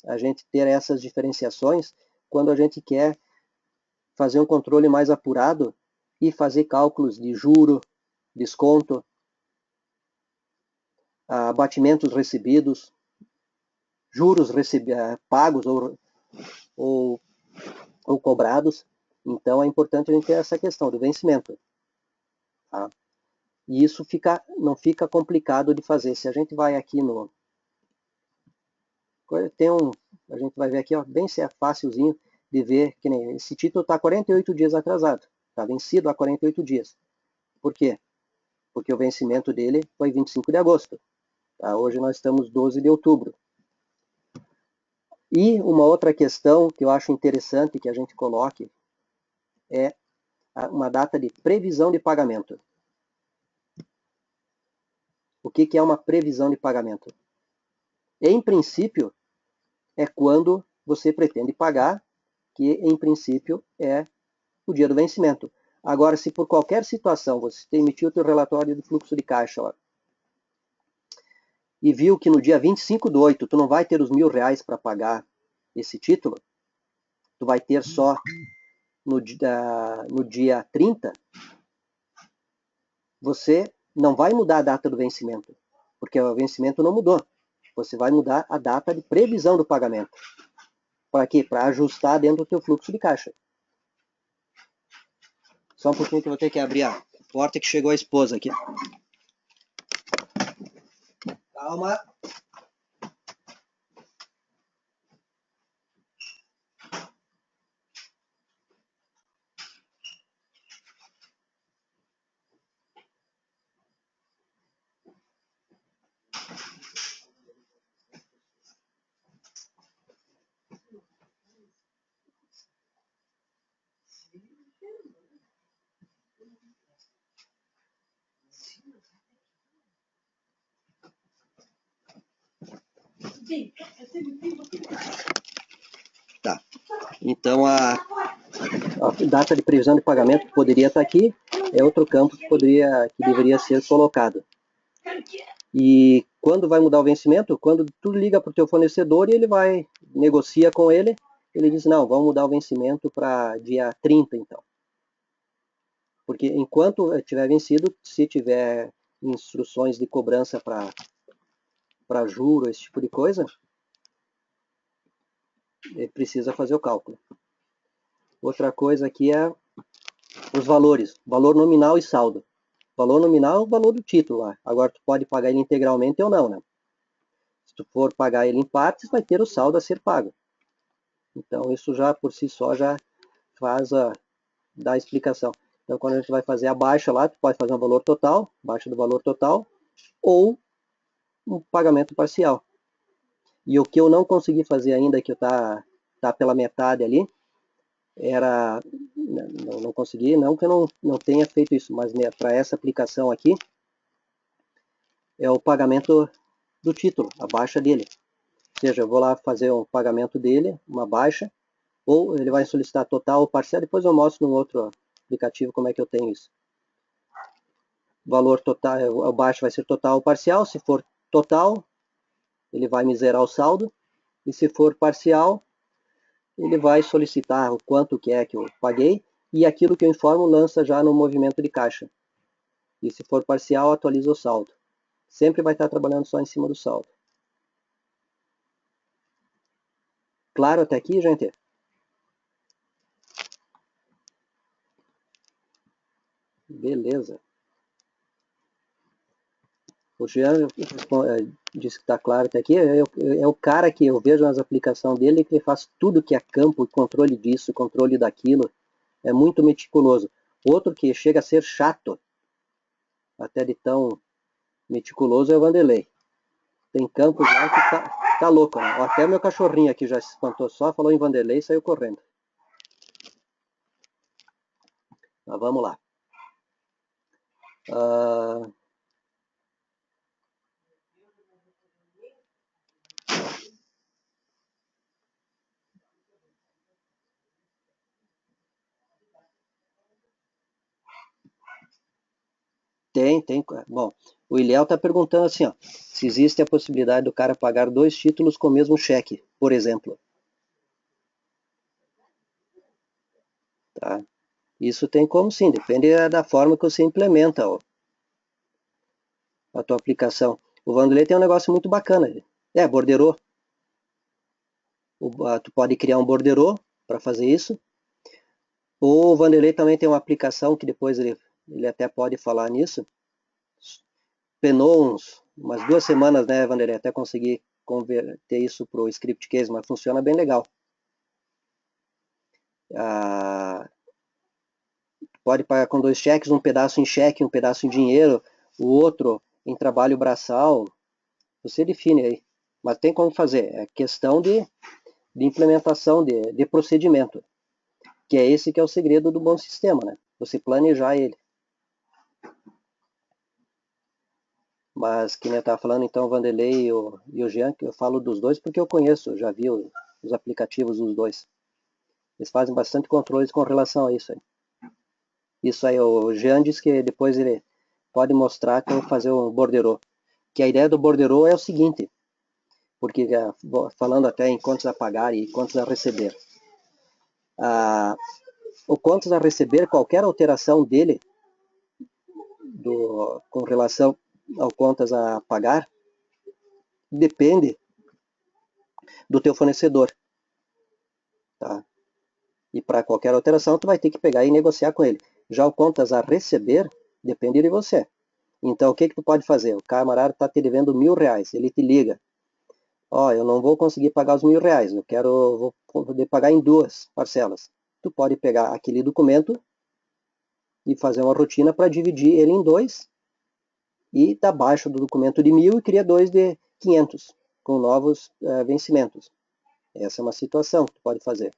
a gente ter essas diferenciações quando a gente quer fazer um controle mais apurado e fazer cálculos de juro, desconto, abatimentos recebidos, juros pagos ou cobrados. Então é importante a gente ter essa questão do vencimento. Tá? E isso não fica complicado de fazer. Se a gente vai aqui a gente vai ver aqui, ó, bem fácilzinho de ver que nem esse título está 48 dias atrasado. Está vencido há 48 dias. Por quê? Porque o vencimento dele foi 25 de agosto. Tá? Hoje nós estamos 12 de outubro. E uma outra questão que eu acho interessante que a gente coloque é uma data de previsão de pagamento. O que é uma previsão de pagamento? Em princípio, é quando você pretende pagar, que em princípio é o dia do vencimento. Agora, se por qualquer situação você emitiu o seu relatório do fluxo de caixa lá, e viu que no dia 25/8 tu não vai ter os R$1.000 para pagar esse título, tu vai ter só no dia 30, você não vai mudar a data do vencimento, porque o vencimento não mudou. Você vai mudar a data de previsão do pagamento. Para quê? Para ajustar dentro do teu fluxo de caixa. Só um pouquinho que eu vou ter que abrir a porta que chegou a esposa aqui. Calma. Tá. Então a data de previsão de pagamento poderia estar aqui, é outro campo que deveria ser colocado. E quando vai mudar o vencimento? Quando tu liga para o teu fornecedor e ele negocia com ele, ele diz, não, vamos mudar o vencimento para dia 30 então. Porque enquanto estiver vencido, se tiver instruções de cobrança para juro, esse tipo de coisa, precisa fazer o cálculo. Outra coisa aqui é os valores, valor nominal e saldo. Valor nominal é o valor do título lá. Agora tu pode pagar ele integralmente ou não, né? Se tu for pagar ele em partes, vai ter o saldo a ser pago. Então, isso já por si só já faz dá a explicação. Então, quando a gente vai fazer a baixa lá, tu pode fazer um valor total, baixa do valor total, ou um pagamento parcial. E o que eu não consegui fazer ainda, que tá pela metade ali, era, não consegui, não que eu não tenha feito isso, mas para essa aplicação aqui, é o pagamento do título, a baixa dele. Ou seja, eu vou lá fazer um pagamento dele, uma baixa, ou ele vai solicitar total ou parcial, depois eu mostro num outro aplicativo como é que eu tenho isso. Valor total, a baixa vai ser total ou parcial, se for total, ele vai me zerar o saldo, e se for parcial, ele vai solicitar o quanto que é que eu paguei, e aquilo que eu informo lança já no movimento de caixa. E se for parcial, atualiza o saldo. Sempre vai estar trabalhando só em cima do saldo. Claro até aqui, gente? Beleza. O Jean disse que está claro até aqui. É o cara que eu vejo nas aplicações dele que ele faz tudo que é campo, controle disso, controle daquilo. É muito meticuloso. Outro que chega a ser chato, até de tão meticuloso, é o Vanderlei. Tem campos lá que tá louco, né? Até meu cachorrinho aqui já se espantou só, falou em Vanderlei e saiu correndo. Mas vamos lá. Tem. Bom, o Ilhéu está perguntando assim, ó, se existe a possibilidade do cara pagar 2 títulos com o mesmo cheque, por exemplo. Tá? Isso tem como sim, depende da forma que você implementa a tua aplicação. O Vanderlei tem um negócio muito bacana. Borderô. Tu pode criar um borderô para fazer isso. O Vanderlei também tem uma aplicação que depois ele até pode falar nisso. Penou umas 2 semanas, né, Vanderlei, até conseguir converter isso para o script case, mas funciona bem legal. Pode pagar com 2 cheques, um pedaço em cheque, um pedaço em dinheiro, o outro em trabalho braçal. Você define aí. Mas tem como fazer. É questão de implementação, de procedimento. Que é esse que é o segredo do bom sistema, né? Você planejar ele. Mas, que nem eu estava falando, então, o Vanderlei e o Jean, que eu falo dos dois porque eu conheço, já vi os aplicativos dos dois. Eles fazem bastante controles com relação a isso aí. Isso aí, o Jean diz que depois ele pode mostrar como fazer um borderô. Que a ideia do borderô é o seguinte, porque falando até em contas a pagar e contas a receber. O contas a receber, qualquer alteração dele com relação ao contas a pagar, depende do teu fornecedor. Tá? E para qualquer alteração, tu vai ter que pegar e negociar com ele. Já o contas a receber, depende de você. Então, o que tu pode fazer? O camarada está te devendo R$1.000, ele te liga. Eu não vou conseguir pagar os R$1.000, vou poder pagar em 2 parcelas. Tu pode pegar aquele documento e fazer uma rotina para dividir ele em 2 e dar baixa do documento de 1.000 e cria 2 de 500 com novos vencimentos. Essa é uma situação que tu pode fazer.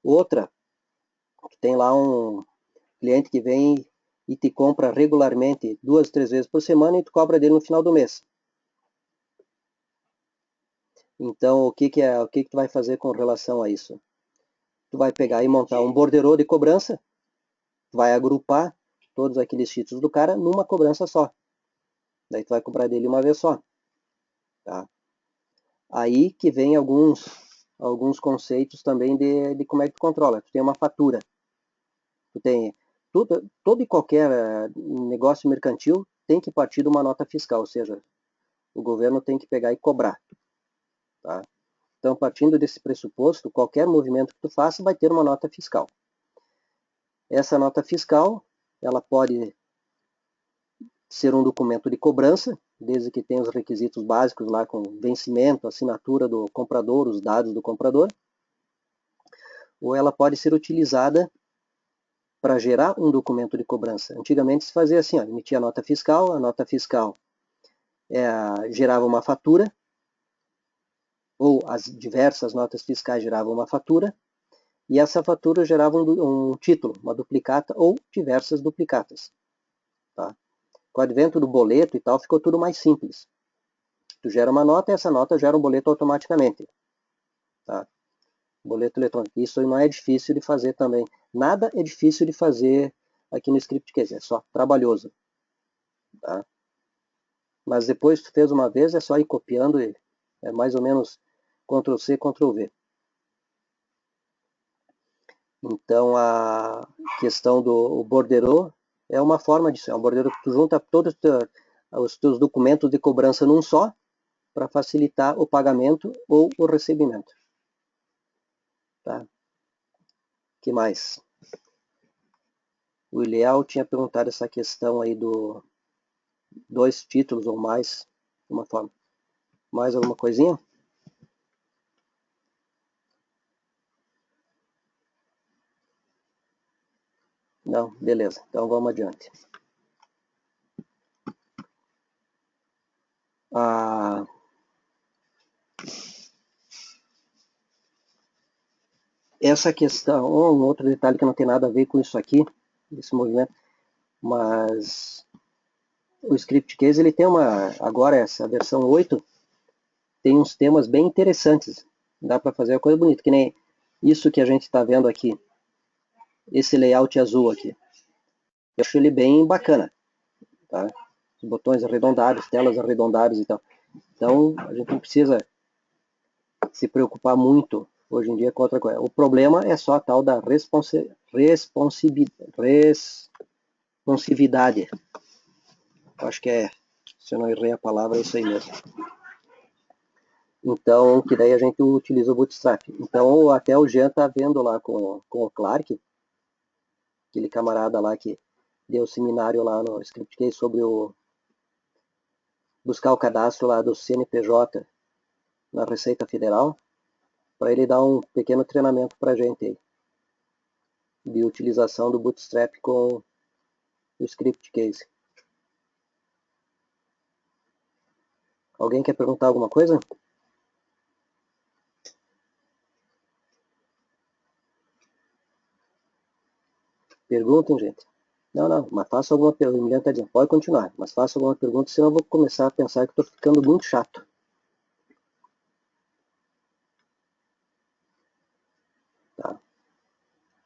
Outra, tu tem lá um cliente que vem e te compra regularmente 2, 3 vezes por semana e tu cobra dele no final do mês. Então, o que tu vai fazer com relação a isso? Tu vai pegar e montar um borderô de cobrança, vai agrupar todos aqueles títulos do cara numa cobrança só. Daí tu vai cobrar dele uma vez só. Tá? Aí que vem alguns conceitos também de como é que tu controla. Tu tem uma fatura. Tu tem todo e qualquer negócio mercantil tem que partir de uma nota fiscal, ou seja, o governo tem que pegar e cobrar. Tá? Então, partindo desse pressuposto, qualquer movimento que tu faça vai ter uma nota fiscal. Essa nota fiscal, ela pode ser um documento de cobrança, desde que tenha os requisitos básicos lá com vencimento, assinatura do comprador, os dados do comprador. ou ela pode ser utilizada para gerar um documento de cobrança. Antigamente se fazia assim, ó, emitia a nota fiscal gerava uma fatura, ou as diversas notas fiscais geravam uma fatura, e essa fatura gerava um título, uma duplicata ou diversas duplicatas. Tá? Com o advento do boleto e tal, ficou tudo mais simples. Tu gera uma nota e essa nota gera um boleto automaticamente. Tá? Boleto eletrônico. Isso não é difícil de fazer também. Nada é difícil de fazer aqui no Scriptcase, é só trabalhoso. Tá? Mas depois que tu fez uma vez, é só ir copiando ele. É mais ou menos Ctrl+C, Ctrl+V. Então, a questão do borderô é uma forma disso. É um borderô que tu junta todos os teus documentos de cobrança num só, para facilitar o pagamento ou o recebimento. Tá? Que mais? O Iliel tinha perguntado essa questão aí do 2 títulos ou mais, de uma forma. Mais alguma coisinha? Não? Beleza. Então vamos adiante. Essa questão, um outro detalhe que não tem nada a ver com isso aqui, esse movimento, mas o Scriptcase ele tem agora essa versão 8, tem uns temas bem interessantes. Dá para fazer uma coisa bonita, que nem isso que a gente está vendo aqui. Esse layout azul aqui. Eu acho ele bem bacana. Tá? Os botões arredondados, telas arredondadas e tal. Então, a gente não precisa se preocupar muito hoje em dia com outra coisa. O problema é só a tal da responsividade. Acho que se eu não errei a palavra, é isso aí mesmo. Então, que daí a gente utiliza o Bootstrap. Então, até o Jean tá vendo lá com o Clark, aquele camarada lá que deu seminário lá no Scriptcase sobre buscar o cadastro lá do CNPJ na Receita Federal, para ele dar um pequeno treinamento para a gente aí, de utilização do Bootstrap com o Scriptcase. Alguém quer perguntar alguma coisa? Perguntem, gente. Não, mas faça alguma pergunta. O Emiliano está dizendo, pode continuar, mas faça alguma pergunta, senão eu vou começar a pensar que estou ficando muito chato. Tá?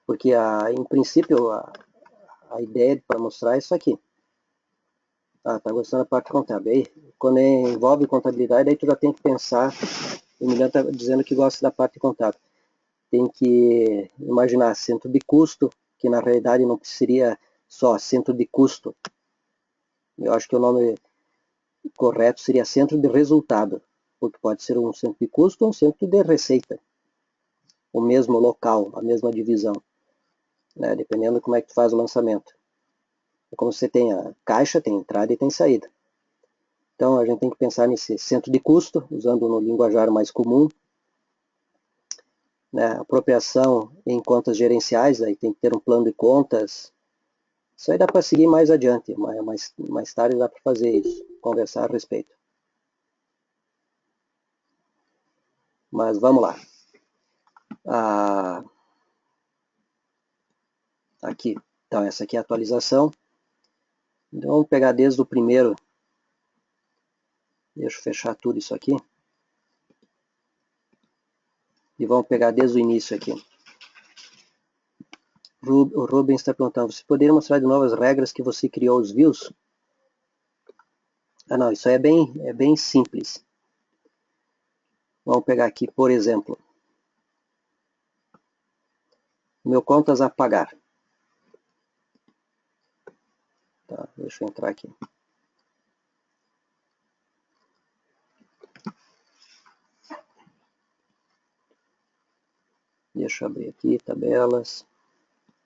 Porque, em princípio, a ideia para mostrar é isso aqui. Tá gostando da parte contábil. Aí, quando envolve contabilidade, aí tu já tem que pensar, o Emiliano está dizendo que gosta da parte contábil. Tem que imaginar centro de custo, que na realidade não seria só centro de custo. Eu acho que o nome correto seria centro de resultado, porque pode ser um centro de custo ou um centro de receita. O mesmo local, a mesma divisão, né? Dependendo de como é que tu faz o lançamento. É como você tem a caixa, tem entrada e tem saída. Então a gente tem que pensar nesse centro de custo, usando no linguajar mais comum. Né? Apropriação em contas gerenciais, aí tem que ter um plano de contas. Isso aí dá para seguir mais adiante, mais tarde dá para fazer isso, conversar a respeito. Mas vamos lá. Aqui, então essa aqui é a atualização. Então vamos pegar desde o primeiro. Deixa eu fechar tudo isso aqui. E vamos pegar desde o início aqui. O Rubens está perguntando, você poderia mostrar de novo as regras que você criou os views? Não, isso aí é bem simples. Vamos pegar aqui, por exemplo, meu contas a pagar. Tá, deixa eu entrar aqui. Deixa eu abrir aqui, tabelas,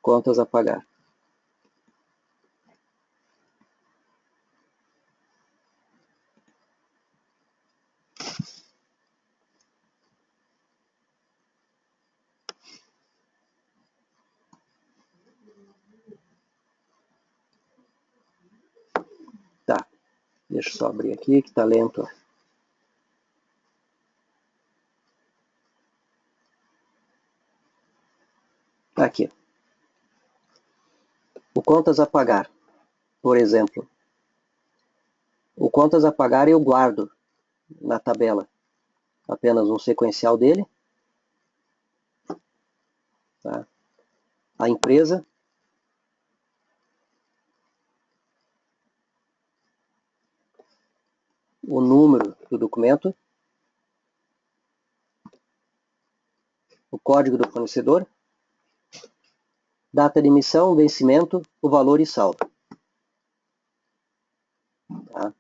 contas a pagar. Deixa eu só abrir aqui, que tá lento. Aqui. O contas a pagar, por exemplo. O contas a pagar eu guardo na tabela apenas um sequencial dele. Tá? A empresa. O número do documento. O código do fornecedor. Data de emissão, vencimento, o valor e saldo. Tá?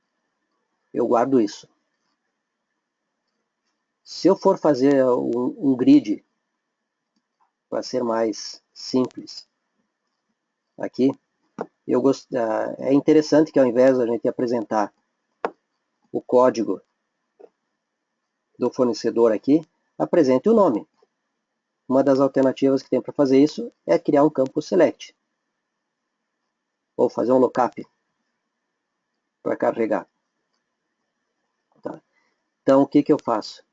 Eu guardo isso. Se eu for fazer um grid, para ser mais simples, aqui, é interessante que ao invés de a gente apresentar o código do fornecedor aqui, apresente o nome. Uma das alternativas que tem para fazer isso é criar um campo select. Ou fazer um lookup para carregar. Tá. Então, o que eu faço?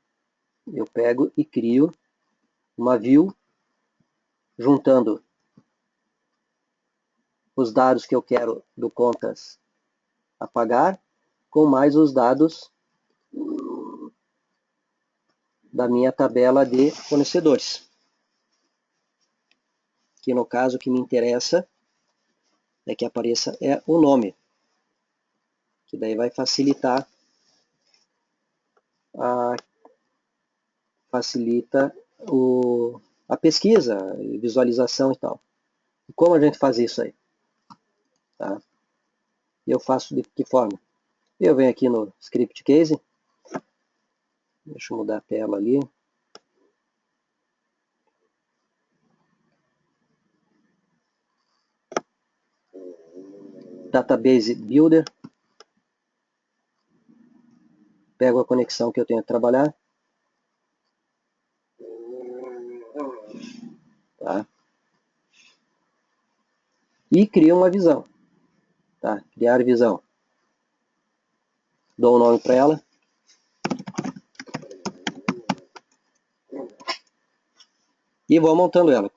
Eu pego e crio uma view juntando os dados que eu quero do contas a pagar com mais os dados da minha tabela de fornecedores. Que no caso o que me interessa é que apareça o nome. Que daí vai facilitar a pesquisa, visualização e tal. E como a gente faz isso aí? Tá? Eu faço de que forma? Eu venho aqui no Script Case. Deixa eu mudar a tela ali. Database Builder. Pego a conexão que eu tenho que trabalhar. Tá? E crio uma visão. Tá? Criar visão. Dou um nome para ela. E vou montando ela.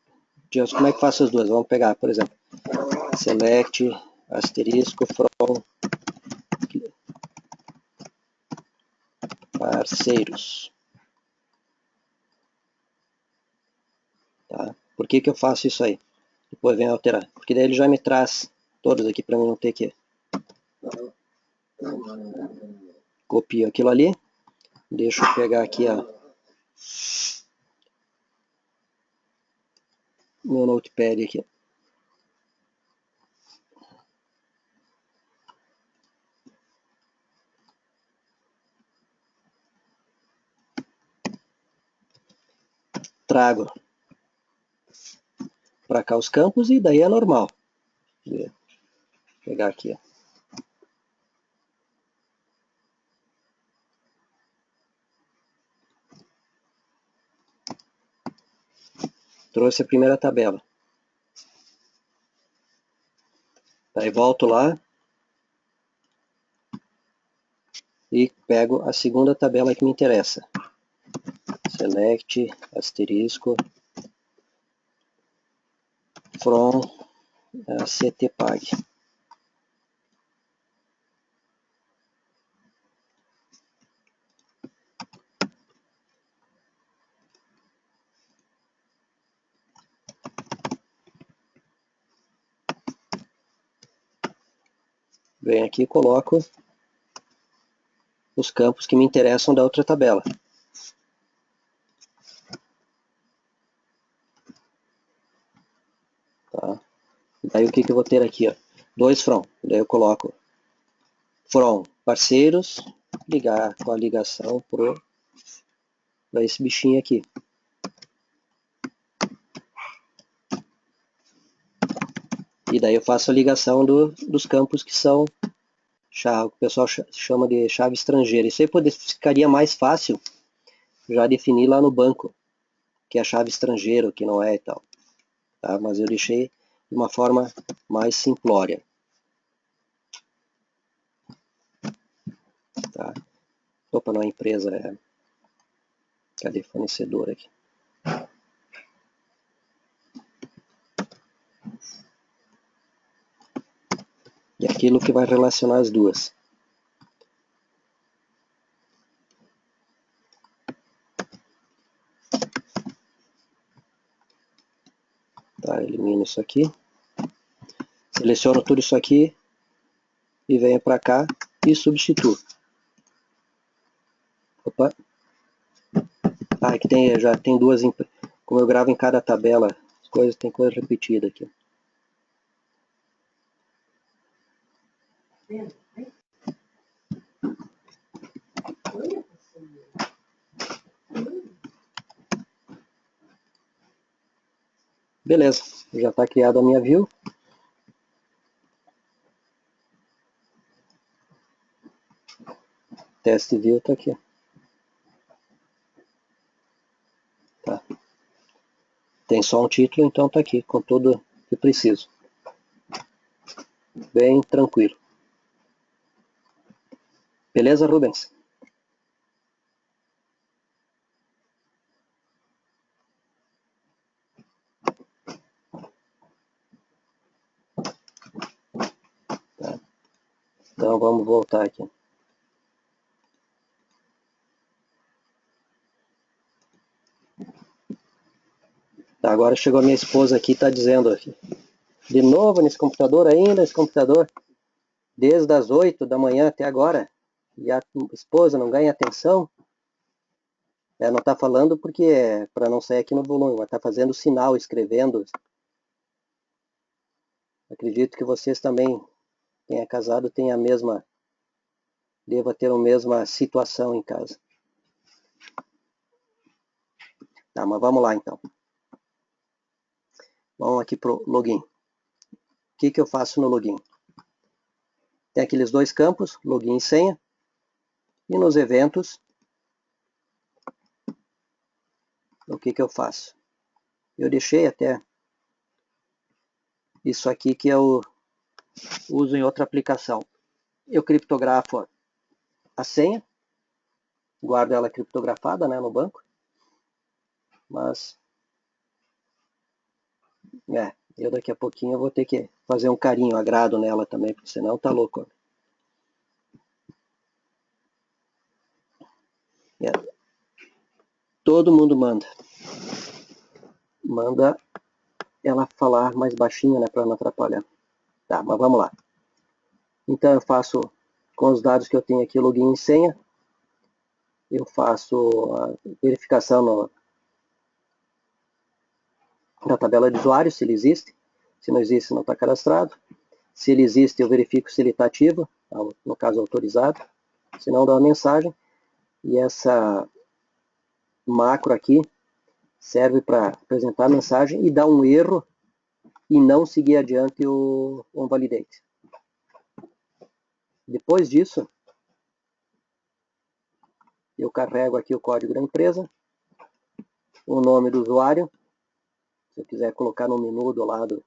Como é que faço as duas? Vamos pegar, por exemplo, select, asterisco, from, parceiros. Tá? Por que eu faço isso aí? Depois venho alterar. Porque daí ele já me traz todos aqui para mim não ter que... Copio aquilo ali. Deixa eu pegar aqui meu notepad aqui. Trago para cá os campos e daí é normal. Vou pegar aqui. Trouxe a primeira tabela. Aí volto lá e pego a segunda tabela que me interessa. Select, asterisco, from, ctpag. Venho aqui e coloco os campos que me interessam da outra tabela. Tá? Daí o que eu vou ter aqui? Ó? 2 from. Daí eu coloco from parceiros, ligar com a ligação para esse bichinho aqui. E daí eu faço a ligação dos campos que são o que o pessoal chama de chave estrangeira. Isso aí ficaria mais fácil já definir lá no banco, que é a chave estrangeira, o que não é e tal. Tá? Mas eu deixei de uma forma mais simplória. Tá? Opa, não é empresa, é... Cadê fornecedor aqui? E aquilo que vai relacionar as duas. Tá, elimino isso aqui. Seleciono tudo isso aqui e venho para cá e substituo. Opa. Ah, aqui já tem duas. Como eu gravo em cada tabela, as coisas tem coisa repetida aqui. Beleza, já está criada a minha view. Teste view está aqui. Tá. Tem só um título, então está aqui, com tudo que preciso. Bem tranquilo. Beleza, Rubens? Tá. Então vamos voltar aqui. Tá, agora chegou a minha esposa aqui, está dizendo aqui. De novo nesse computador ainda, esse computador, desde as 8 da manhã até agora, e a esposa não ganha atenção. Ela não está falando porque é para não sair aqui no volume, mas está fazendo sinal, escrevendo. Acredito que vocês também, quem é casado, tem a mesma, deva ter a mesma situação em casa. Tá, mas vamos lá então. Vamos aqui para o login. O que eu faço no login? Tem aqueles dois campos, login e senha. E nos eventos, o que eu faço? Eu deixei até isso aqui que eu uso em outra aplicação. Eu criptografo a senha, guardo ela criptografada, né, no banco. Mas, eu daqui a pouquinho eu vou ter que fazer um carinho, agrado nela também, porque senão tá louco. Todo mundo manda ela falar mais baixinho, né, para não atrapalhar. Tá, mas vamos lá. Então eu faço com os dados que eu tenho aqui, login e senha. Eu faço a verificação na tabela de usuário, se ele existe. Se não existe, não está cadastrado. Se ele existe, eu verifico se ele está ativo, no caso autorizado. Se não, dá uma mensagem. E essa macro aqui serve para apresentar a mensagem e dar um erro e não seguir adiante o onValidate. Depois disso, eu carrego aqui o código da empresa, o nome do usuário, se eu quiser colocar no menu do lado,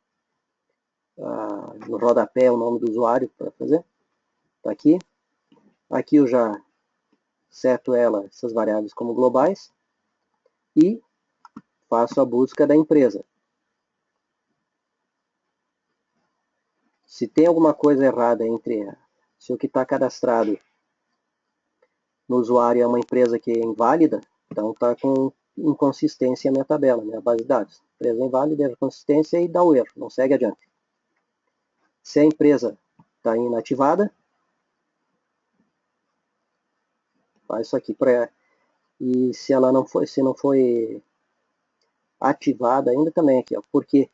no rodapé, o nome do usuário para fazer, está aqui. Aqui eu já seto essas variáveis como globais e faço a busca da empresa. Se tem alguma coisa errada se o que está cadastrado no usuário é uma empresa que é inválida, então está com inconsistência a minha tabela, minha base de dados. Empresa inválida, erra consistência e dá o erro, não segue adiante. Se a empresa está inativada, faz isso aqui e se ela não foi ativada ainda também aqui, ó, porque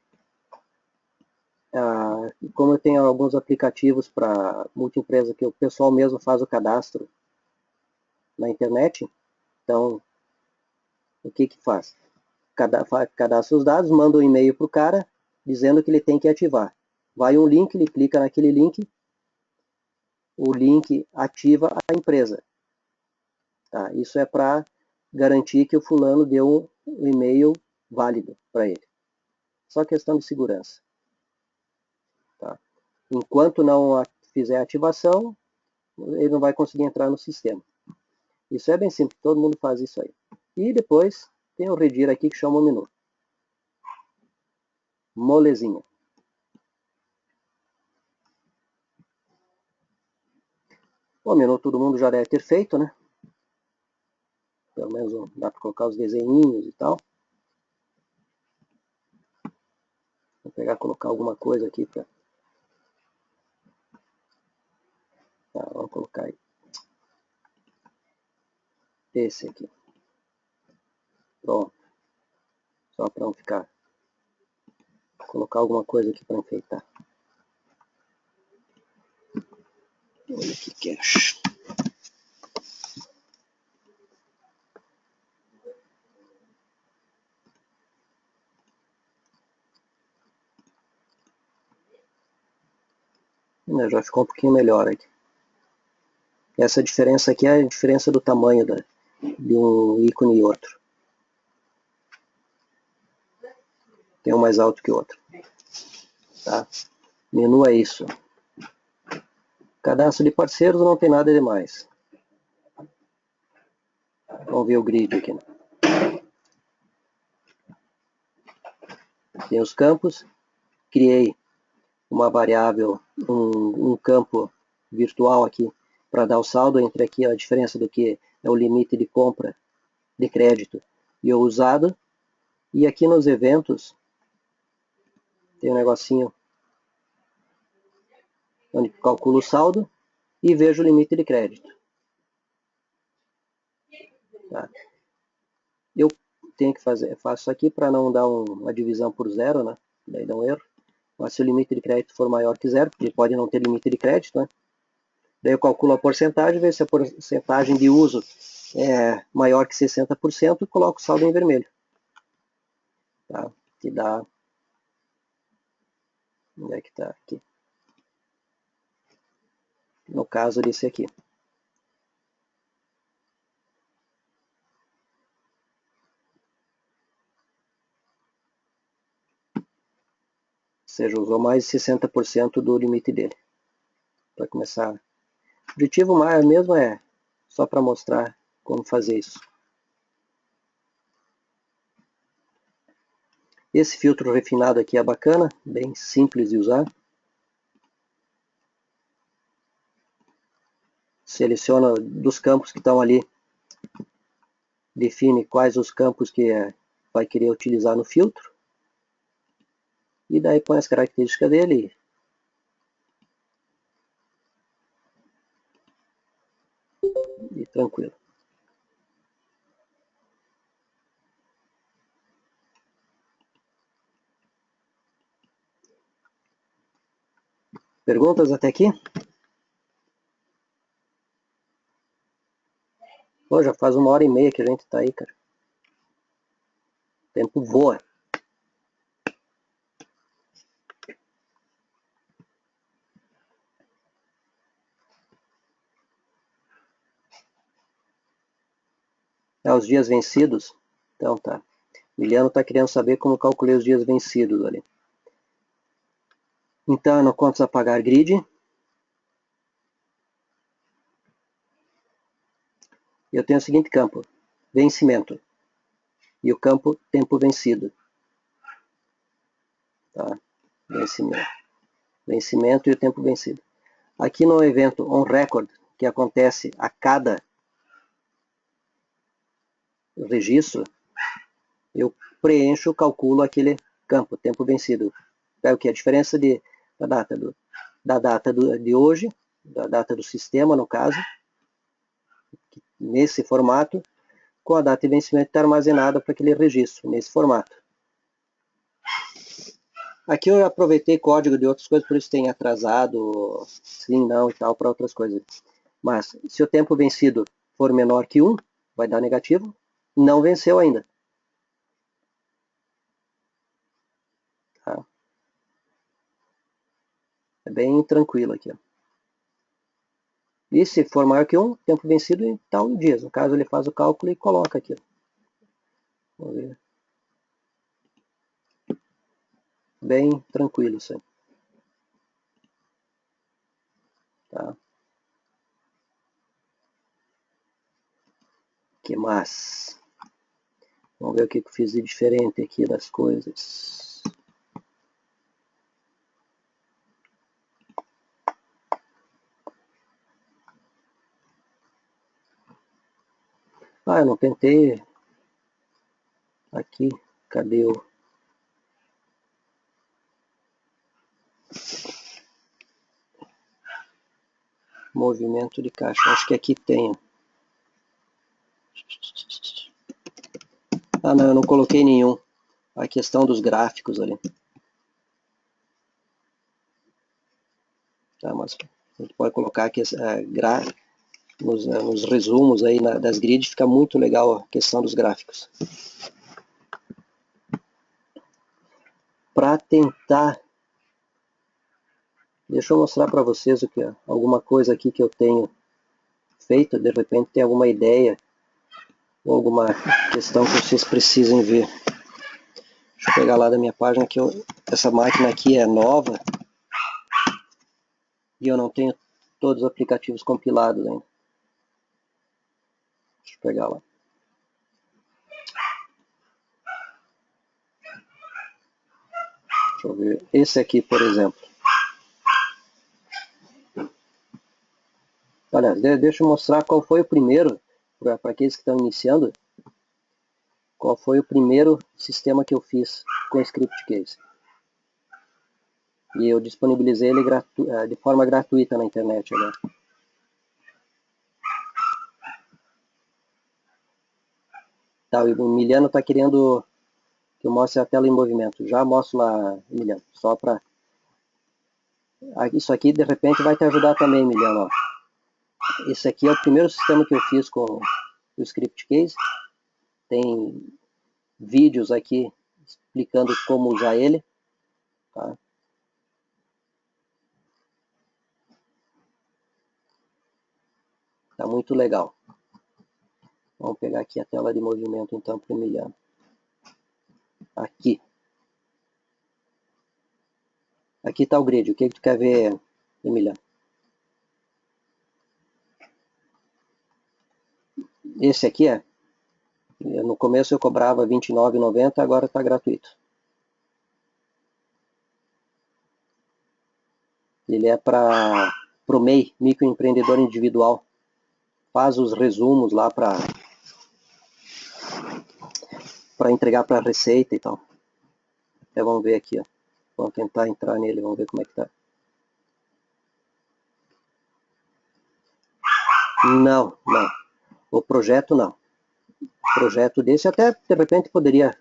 como eu tenho alguns aplicativos para multiempresa que o pessoal mesmo faz o cadastro na internet, então o que faz? Cadastra os dados, manda um e-mail para o cara dizendo que ele tem que ativar. Vai um link, ele clica naquele link, o link ativa a empresa. Tá? Isso é para garantir que o fulano deu um e-mail válido para ele. Só questão de segurança. Tá? Enquanto não fizer a ativação, ele não vai conseguir entrar no sistema. Isso é bem simples, todo mundo faz isso aí. E depois tem o redir aqui que chama o menu. Molezinha. O menu todo mundo já deve ter feito, né? Pelo menos dá para colocar os desenhinhos e tal. Vou pegar e colocar alguma coisa aqui para... Tá, vamos colocar aí. Esse aqui. Pronto. Só para não ficar... Colocar alguma coisa aqui para enfeitar. Olha que cache. Já ficou um pouquinho melhor aqui. Essa diferença aqui é a diferença do tamanho de um ícone e outro. Tem um mais alto que o outro. Tá? Menu é isso. Cadastro de parceiros não tem nada demais. Vamos ver o grid aqui. Tem os campos. Criei uma variável, um campo virtual aqui para dar o saldo entre aqui a diferença do que é o limite de compra de crédito e o usado. E aqui nos eventos tem um negocinho onde calculo o saldo e vejo o limite de crédito. Tá? Eu tenho que fazer, faço isso aqui para não dar uma divisão por zero, né? Daí dá um erro. Mas se o limite de crédito for maior que zero, porque pode não ter limite de crédito, né? Daí eu calculo a porcentagem, vejo se a porcentagem de uso é maior que 60% e coloco o saldo em vermelho. Tá? Que dá... Onde é que está? Aqui. No caso desse aqui. Ou seja, usou mais de 60% do limite dele. Para começar. O objetivo mesmo é só para mostrar como fazer isso. Esse filtro refinado aqui é bacana, bem simples de usar. Seleciona dos campos que estão ali, define quais os campos que vai querer utilizar no filtro. E daí põe as características dele. E tranquilo. Perguntas até aqui? Pô, já faz 1h30 que a gente está aí, cara. O tempo voa. Os dias vencidos. Então tá. O Miliano está querendo saber como calculei os dias vencidos ali. Então, no contas a pagar grid, eu tenho o seguinte campo, vencimento, e o campo tempo vencido. Tá? Vencimento e o tempo vencido. Aqui no evento on record, que acontece a cada registro, eu preencho, calculo aquele campo, tempo vencido. É o que? A diferença da data de hoje, da data do sistema, no caso, nesse formato, com a data de vencimento que está armazenada para aquele registro, nesse formato. Aqui eu aproveitei código de outras coisas, por isso tem atrasado, sim, não e tal, para outras coisas. Mas se o tempo vencido for menor que 1, vai dar negativo, não venceu ainda. Tá? É bem tranquilo aqui. Ó. E se for maior que 1, tempo vencido em tal dias. No caso, ele faz o cálculo e coloca aqui. Vamos ver. Bem tranquilo isso aí. Tá? que mais? Vamos ver o que eu fiz de diferente aqui das coisas. Ah, eu não tentei. Aqui, cadê o... movimento de caixa? Acho que aqui tem. Ah, não, eu não coloquei nenhum. A questão dos gráficos ali. Tá, mas a gente pode colocar aqui nos resumos aí das grids, fica muito legal a questão dos gráficos. Para tentar, deixa eu mostrar para vocês alguma coisa aqui que eu tenho feito, de repente tem alguma ideia ou alguma questão que vocês precisem ver. Deixa eu pegar lá da minha página que essa máquina aqui é nova e eu não tenho todos os aplicativos compilados ainda. Deixa eu pegar lá. Deixa eu ver. Esse aqui, por exemplo. Olha, deixa eu mostrar qual foi o primeiro, para aqueles que estão iniciando, qual foi o primeiro sistema que eu fiz com Script Case. E eu disponibilizei ele de forma gratuita na internet agora. Tá, o Emiliano está querendo que eu mostre a tela em movimento. Já mostro lá, Emiliano. Só para... Isso aqui, de repente, vai te ajudar também, Emiliano. Ó. Esse aqui é o primeiro sistema que eu fiz com o Script Case. Tem vídeos aqui explicando como usar ele. Tá? Tá muito legal. Vamos pegar aqui a tela de movimento, então, para o Emiliano. Aqui. Aqui está o grid. O que tu quer ver, Emiliano? Esse aqui é. No começo eu cobrava R$ 29,90, agora está gratuito. Ele é para o MEI, microempreendedor individual. Faz os resumos lá para entregar para a Receita e tal. Até vamos ver aqui, ó. Vamos tentar entrar nele, vamos ver como é que tá. Não. O projeto não. O projeto desse até de repente poderia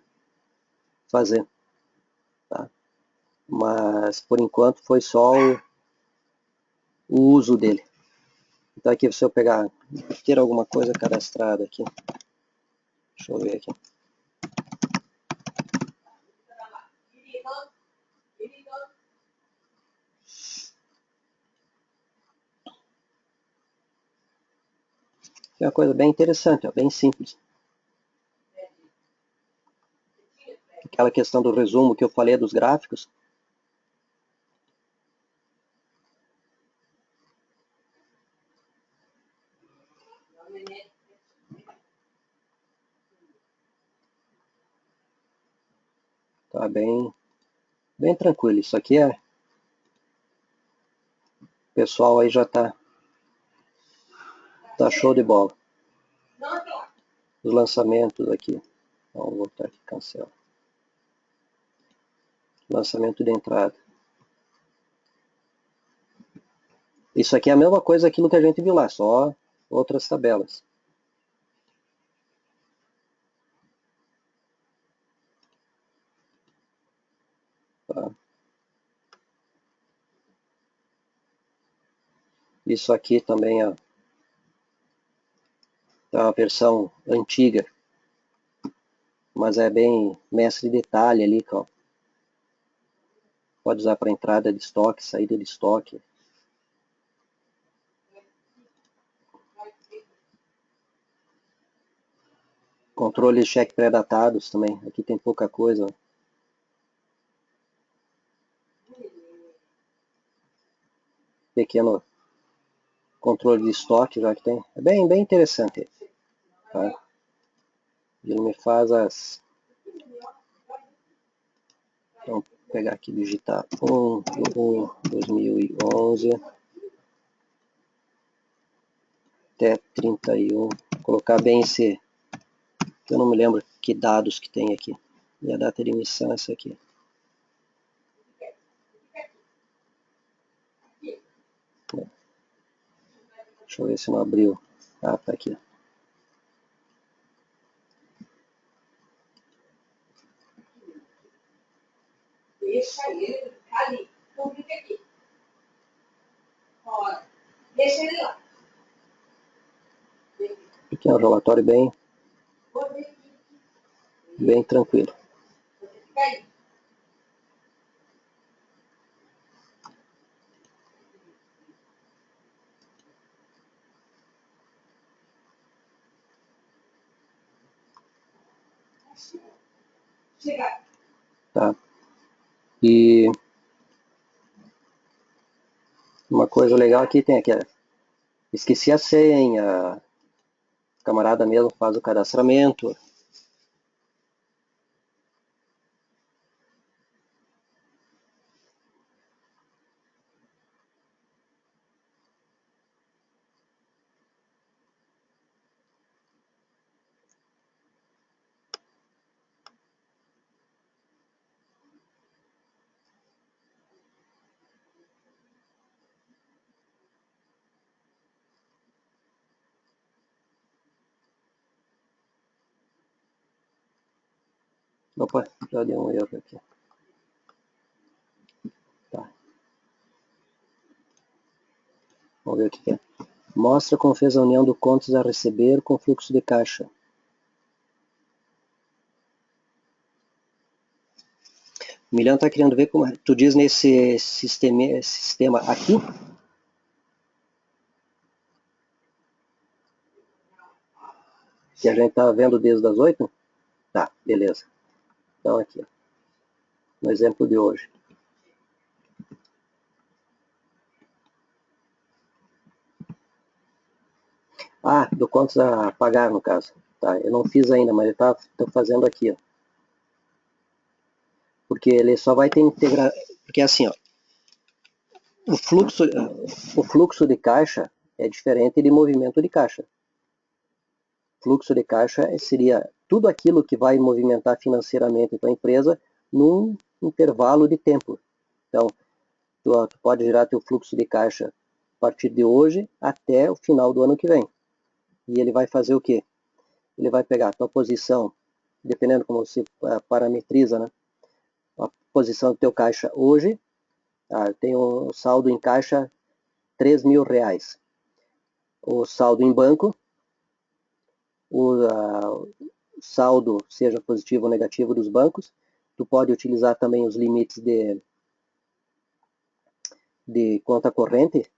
fazer. Tá? Mas por enquanto foi só o uso dele. Então aqui se eu pegar, ter alguma coisa cadastrada aqui. Deixa eu ver aqui. É uma coisa bem interessante, ó, bem simples. Aquela questão do resumo que eu falei dos gráficos. Tá bem tranquilo. Isso aqui é... O pessoal aí já tá show de bola. Os lançamentos aqui. Vamos voltar aqui, cancela. Lançamento de entrada. Isso aqui é a mesma coisa aquilo que a gente viu lá, só outras tabelas. Tá. Isso aqui também é uma versão antiga, mas é bem mestre de detalhe ali, ó. Pode usar para entrada de estoque, saída de estoque. Controle de cheque pré-datados também. Aqui tem pouca coisa. Pequeno controle de estoque já que tem. É bem interessante. Tá? Ele me faz as... Então, vou pegar aqui, digitar 2011 até 31. Colocar bem esse... que eu não me lembro que dados que tem aqui. E a data de emissão é essa aqui. Deixa eu ver se não abriu. Ah, tá aqui. Deixa ele ali, publica aqui. Olha, deixa ele lá. Aqui é um relatório bem tranquilo. Fica aí. Chega. Tá? E uma coisa legal aqui tem aqui, esqueci a senha, a camarada mesmo faz o cadastramento. Opa, já deu um erro aqui. Tá. Vamos ver o que é. Mostra como fez a união do contas a receber com fluxo de caixa. O Milhão está querendo ver como... Tu diz nesse sistema aqui? Que a gente está vendo desde as 8? Tá, beleza. Então aqui, ó, no exemplo de hoje. Ah, do contas a pagar, no caso. Tá, eu não fiz ainda, mas eu estou fazendo aqui, ó. Porque ele só vai ter integra... Porque assim, ó, o fluxo de caixa é diferente de movimento de caixa. Fluxo de caixa seria tudo aquilo que vai movimentar financeiramente a tua empresa num intervalo de tempo. Então, tu pode gerar teu fluxo de caixa a partir de hoje até o final do ano que vem. E ele vai fazer o quê? Ele vai pegar a tua posição, dependendo como você parametriza, né? A posição do teu caixa hoje, eu tenho um saldo em caixa R$3.000. O saldo em banco, o saldo, seja positivo ou negativo dos bancos. Tu pode utilizar também os limites de conta corrente,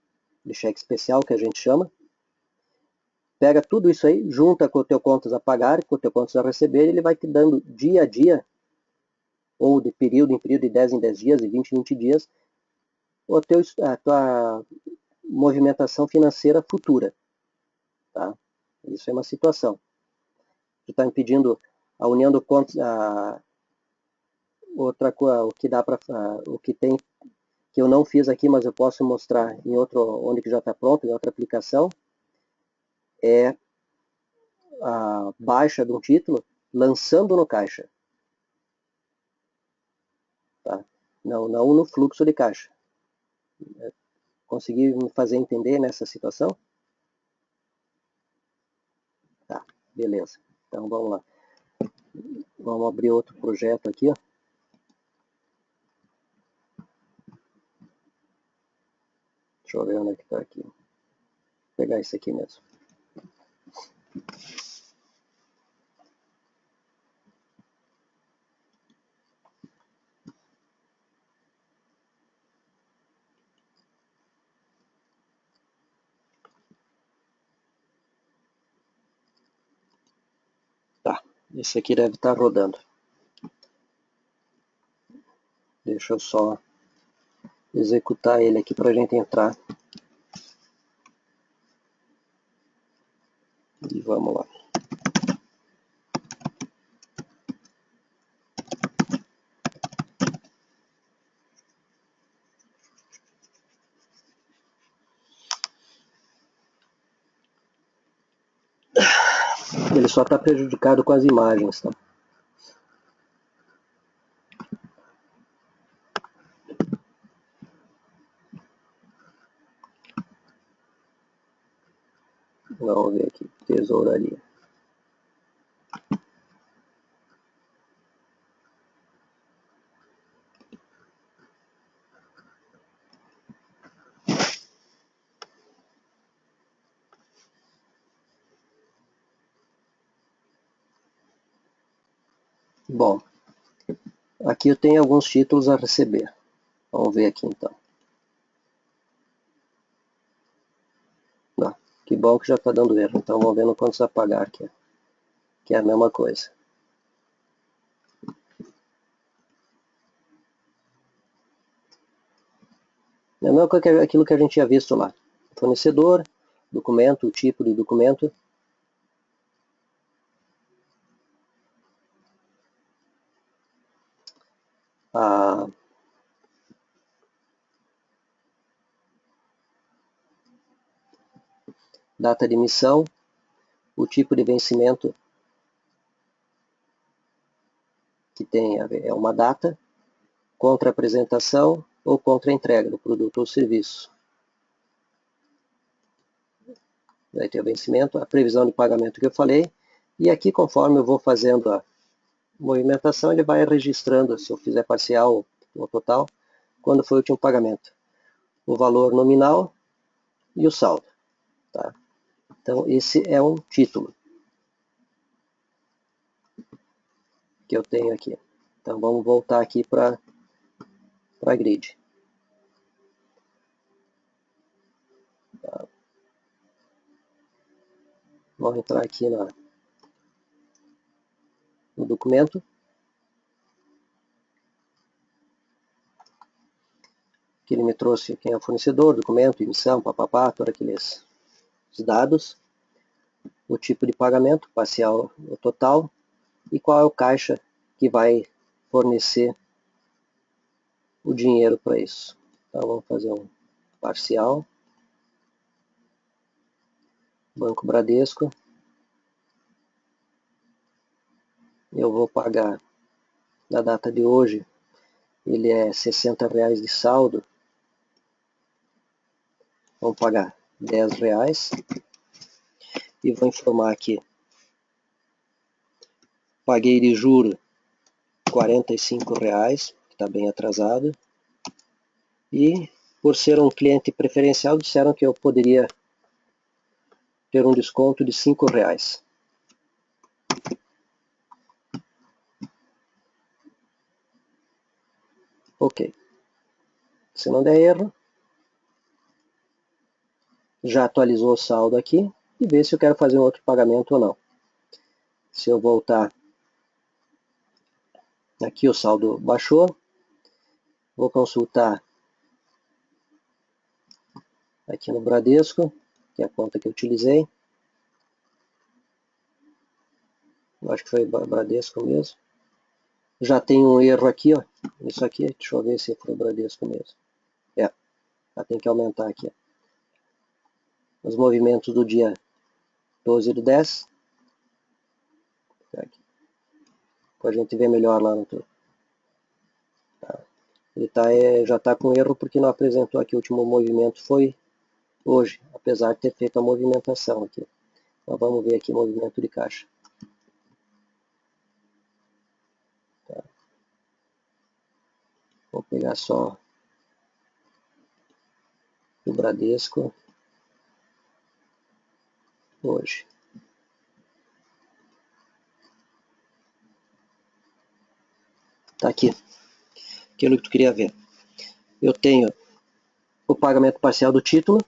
de cheque especial, que a gente chama. Pega tudo isso aí, junta com o teu contas a pagar, com o teu contas a receber, ele vai te dando dia a dia, ou de período em período, de 10 em 10 dias, de 20 em 20 dias, a tua movimentação financeira futura. Tá? Isso é uma situação. Tu está impedindo a união do contas, outra coisa, o que dá para, o que tem, que eu não fiz aqui, mas eu posso mostrar em outro, onde que já está pronto, em outra aplicação, é a baixa de um título lançando no caixa. Tá? Não no fluxo de caixa. Consegui me fazer entender nessa situação? Tá, beleza. Então vamos lá. Vamos abrir outro projeto aqui, ó. Deixa eu ver onde é que está aqui. Vou pegar esse aqui mesmo. Tá, esse aqui deve estar rodando. Deixa eu só executar ele aqui para a gente entrar. E vamos lá. Ele só está prejudicado com as imagens, tá? Vamos ver aqui, tesouraria. Bom, aqui eu tenho alguns títulos a receber. Vamos ver aqui então. Não, que bom que já está dando erro. Então vamos ver no quantos a pagar aqui. Que é a mesma coisa. É a mesma coisa que aquilo que a gente tinha visto lá. Fornecedor, documento, o tipo de documento. A data de emissão, o tipo de vencimento que tem é uma data, contra a apresentação ou contra a entrega do produto ou serviço. Vai ter o vencimento, a previsão de pagamento que eu falei, e aqui conforme eu vou fazendo a movimentação, ele vai registrando, se eu fizer parcial ou total, quando foi o último pagamento. O valor nominal e o saldo. Tá? Então esse é um título que eu tenho aqui. Então vamos voltar aqui para a grid. Tá. Vamos entrar aqui no documento. Que ele me trouxe quem é o fornecedor, documento, emissão, papapá, todos aqueles dados. O tipo de pagamento, parcial ou total. E qual é o caixa que vai fornecer o dinheiro para isso. Então vamos fazer um parcial. Banco Bradesco. Eu vou pagar na data de hoje. Ele é R$60 de saldo. Vamos pagar R$10. E vou informar aqui. Paguei de juro R$45, que está bem atrasado. E por ser um cliente preferencial, disseram que eu poderia ter um desconto de R$5. Ok. Se não der erro, já atualizou o saldo aqui e ver se eu quero fazer um outro pagamento ou não. Se eu voltar aqui, o saldo baixou. Vou consultar aqui no Bradesco, que é a conta que eu utilizei. Eu acho que foi Bradesco mesmo. Já tem um erro aqui, ó. Isso aqui, deixa eu ver se foi Bradesco mesmo. É, já tem que aumentar aqui. Os movimentos do dia 12/10. Aqui. Para a gente ver melhor lá no todo. Tá. Ele já está com erro porque não apresentou aqui o último movimento, foi hoje, apesar de ter feito a movimentação aqui. Então vamos ver aqui o movimento de caixa. Tá. Vou pegar só o Bradesco hoje. Tá aqui. Aquilo que tu queria ver. Eu tenho o pagamento parcial do título.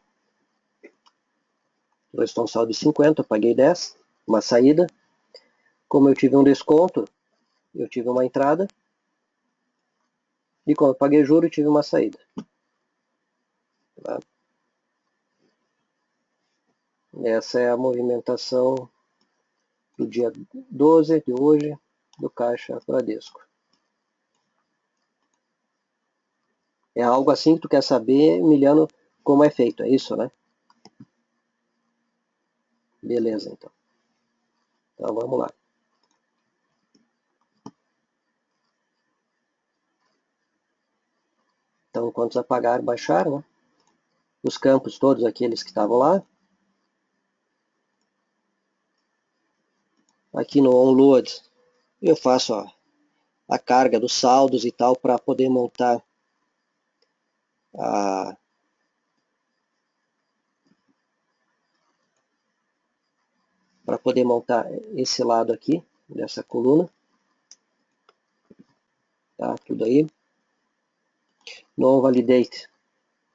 Restou um saldo de 50, eu paguei 10. Uma saída. Como eu tive um desconto, eu tive uma entrada. E como eu paguei juro, eu tive uma saída. Tá? Essa é a movimentação do dia 12 de hoje do Caixa Bradesco. É algo assim que tu quer saber, Emiliano, como é feito, é isso, né? Beleza, então. Então vamos lá. Então, quantos apagaram, baixaram, né? Os campos todos aqueles que estavam lá. Aqui no onload eu faço a carga dos saldos e tal para poder montar esse lado aqui dessa coluna. Tá, tudo aí. No validate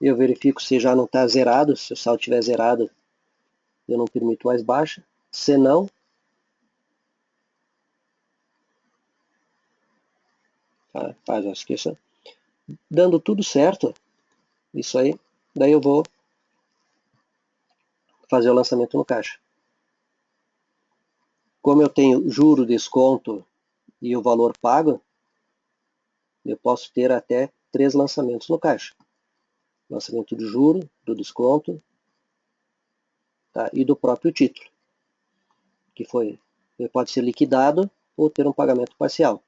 eu verifico se já não está zerado. Se o saldo estiver zerado, eu não permito mais baixa. Se não, tá, faz a inscrição. Dando tudo certo, isso aí, daí eu vou fazer o lançamento no caixa. Como eu tenho juro, desconto e o valor pago, eu posso ter até 3 lançamentos no caixa. Lançamento do juro, do desconto, tá, e do próprio título, que pode ser liquidado ou ter um pagamento parcial.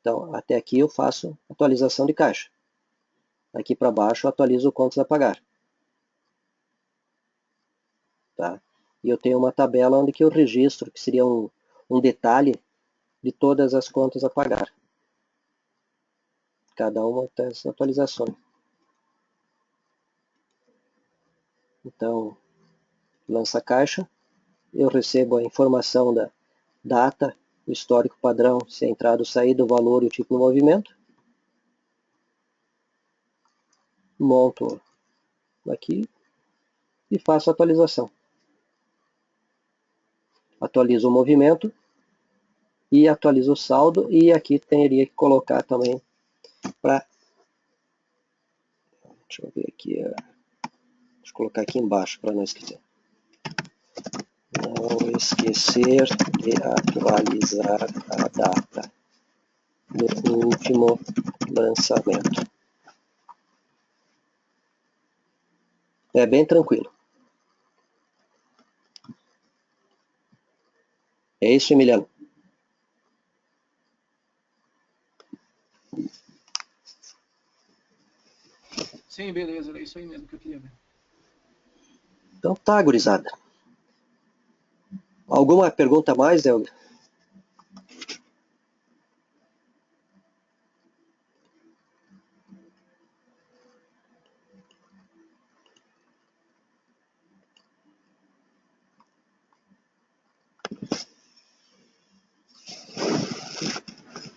Então, até aqui eu faço atualização de caixa. Aqui para baixo eu atualizo contas a pagar. Tá? E eu tenho uma tabela onde que eu registro, que seria um detalhe de todas as contas a pagar. Cada uma dessas atualizações. Então, lança a caixa, eu recebo a informação da data, o histórico padrão, se é entrada ou saída, o valor e o tipo do movimento. Monto aqui e faço a atualização. Atualizo o movimento e atualizo o saldo, e aqui teria que colocar também para... Deixa eu ver aqui. Deixa eu colocar aqui embaixo para não esquecer. Não esquecer de atualizar a data do último lançamento. É bem tranquilo. É isso, Emiliano. Sim, beleza, era isso aí mesmo que eu queria ver. Então tá, gurizada. Alguma pergunta a mais, Helder?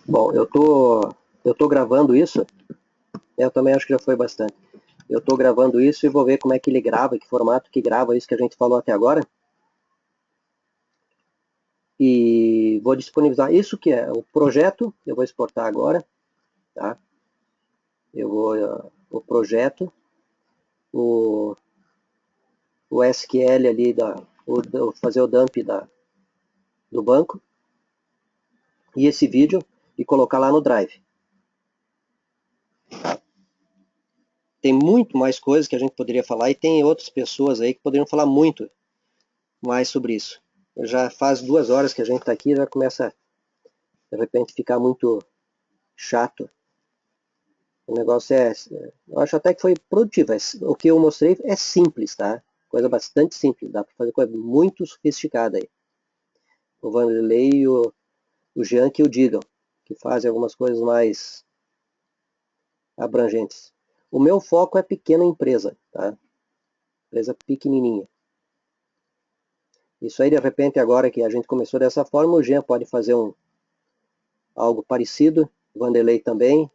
Bom, eu tô gravando isso. Eu também acho que já foi bastante. Eu tô gravando isso e vou ver como é que ele grava, que formato que grava isso que a gente falou até agora. E vou disponibilizar isso que é o projeto, eu vou exportar agora, tá? Eu vou o projeto, o SQL ali fazer o dump do banco e esse vídeo e colocar lá no Drive. Tá? Tem muito mais coisas que a gente poderia falar e tem outras pessoas aí que poderiam falar muito mais sobre isso. Já faz 2 horas que a gente está aqui, já começa de repente ficar muito chato. O negócio eu acho até que foi produtivo. O que eu mostrei é simples, tá? Coisa bastante simples, dá para fazer coisa muito sofisticada aí. O Vanderlei e o Jean que o digam, que fazem algumas coisas mais abrangentes. O meu foco é pequena empresa, tá? Empresa pequenininha. Isso aí, de repente, agora que a gente começou dessa forma, o Jean pode fazer algo parecido, o Vanderlei também,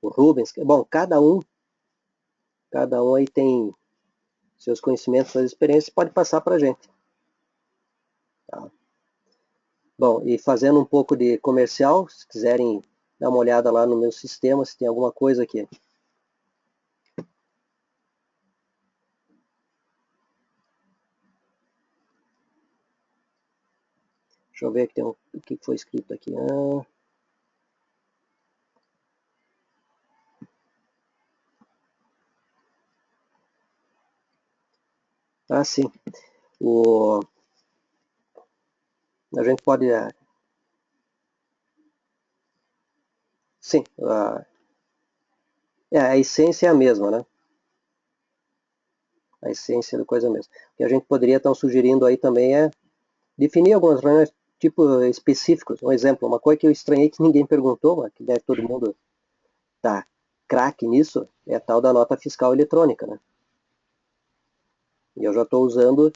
o Rubens. Bom, cada um aí tem seus conhecimentos, suas experiências, pode passar para a gente. Tá? Bom, e fazendo um pouco de comercial, se quiserem dar uma olhada lá no meu sistema, se tem alguma coisa aqui. Deixa eu ver aqui, o que foi escrito aqui. Sim. A gente pode... sim, a essência é a mesma, né? A essência da coisa mesmo. O que a gente poderia estar sugerindo aí também é definir algumas reuniões tipo específicos. Um exemplo, uma coisa que eu estranhei que ninguém perguntou, mas que deve todo mundo tá craque nisso, é a tal da nota fiscal eletrônica, né? E eu já estou usando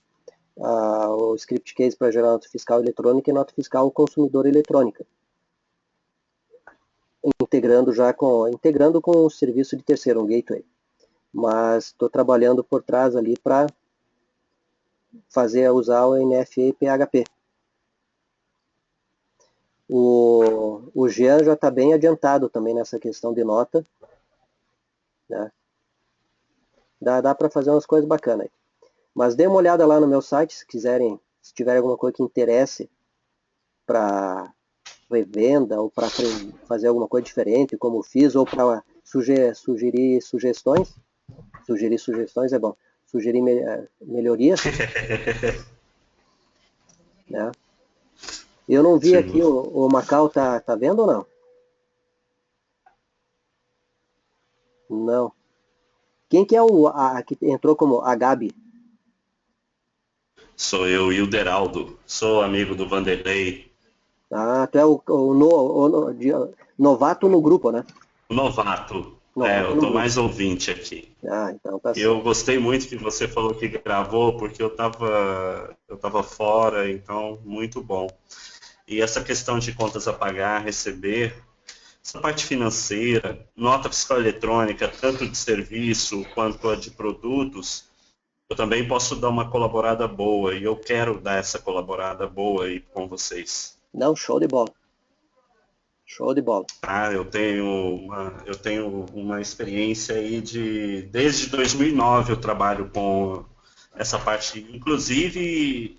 o script case para gerar nota fiscal eletrônica e nota fiscal ao consumidor eletrônica. Integrando com o serviço de terceiro, um gateway. Mas estou trabalhando por trás ali para usar o NFA PHP. O Jean já está bem adiantado também nessa questão de nota, né? Dá para fazer umas coisas bacanas aí. Mas dê uma olhada lá no meu site, se tiver alguma coisa que interesse para revenda ou para fazer alguma coisa diferente, como fiz, ou para sugerir sugestões. Sugerir sugestões é bom. Sugerir melhorias. Né? Eu não vi aqui, o Macau tá vendo ou não? Não. Quem que é que entrou como a Gabi? Sou eu, Hilderaldo. Sou amigo do Vanderlei. Ah, tu é o novato no grupo, né? Novato. Novato Eu no tô grupo. mais ouvinte aqui. Ah, então tá certo. Eu gostei muito que você falou que gravou, porque eu tava fora, então muito bom. E essa questão de contas a pagar, receber, essa parte financeira, nota fiscal eletrônica, tanto de serviço quanto a de produtos, eu também posso dar uma colaborada boa, e eu quero dar essa colaborada boa aí com vocês. Não, show de bola. Show de bola. Eu tenho uma experiência aí desde 2009 eu trabalho com essa parte, inclusive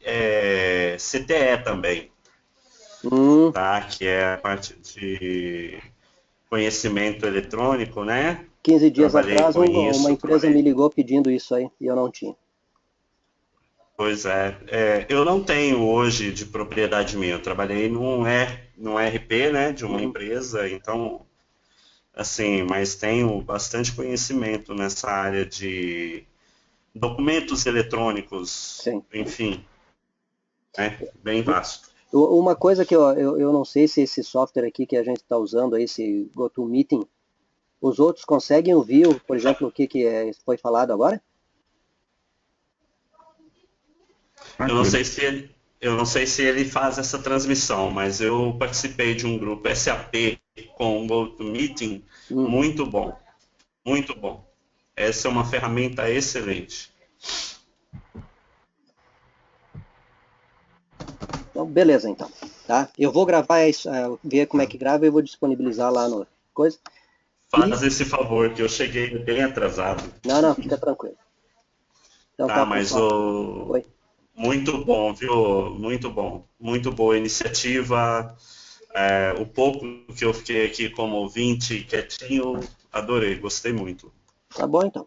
CTE também, tá? Que é a parte de conhecimento eletrônico, né? 15 dias Trabalhei atrás, com uma isso, empresa me ligou pedindo isso aí e eu não tinha. Pois eu não tenho hoje de propriedade minha, eu trabalhei num RP, né, de uma empresa, então, assim, mas tenho bastante conhecimento nessa área de documentos eletrônicos, Sim. enfim, né, bem vasto. Uma coisa que eu não sei se esse software aqui que a gente está usando, esse GoToMeeting, os outros conseguem ouvir, por exemplo, o que foi falado agora? Eu não sei se ele faz essa transmissão, mas eu participei de um grupo SAP com o GoToMeeting, muito bom, muito bom. Essa é uma ferramenta excelente. Então, beleza, então. Tá? Eu vou gravar isso, ver como é que grava e eu vou disponibilizar lá no coisa. Faz esse favor, que eu cheguei bem atrasado. Não, fica tranquilo. Então tá, mas pessoal. Oi. Muito bom, viu? Muito bom. Muito boa iniciativa. O pouco que eu fiquei aqui como ouvinte, quietinho, adorei, gostei muito. Tá bom, então.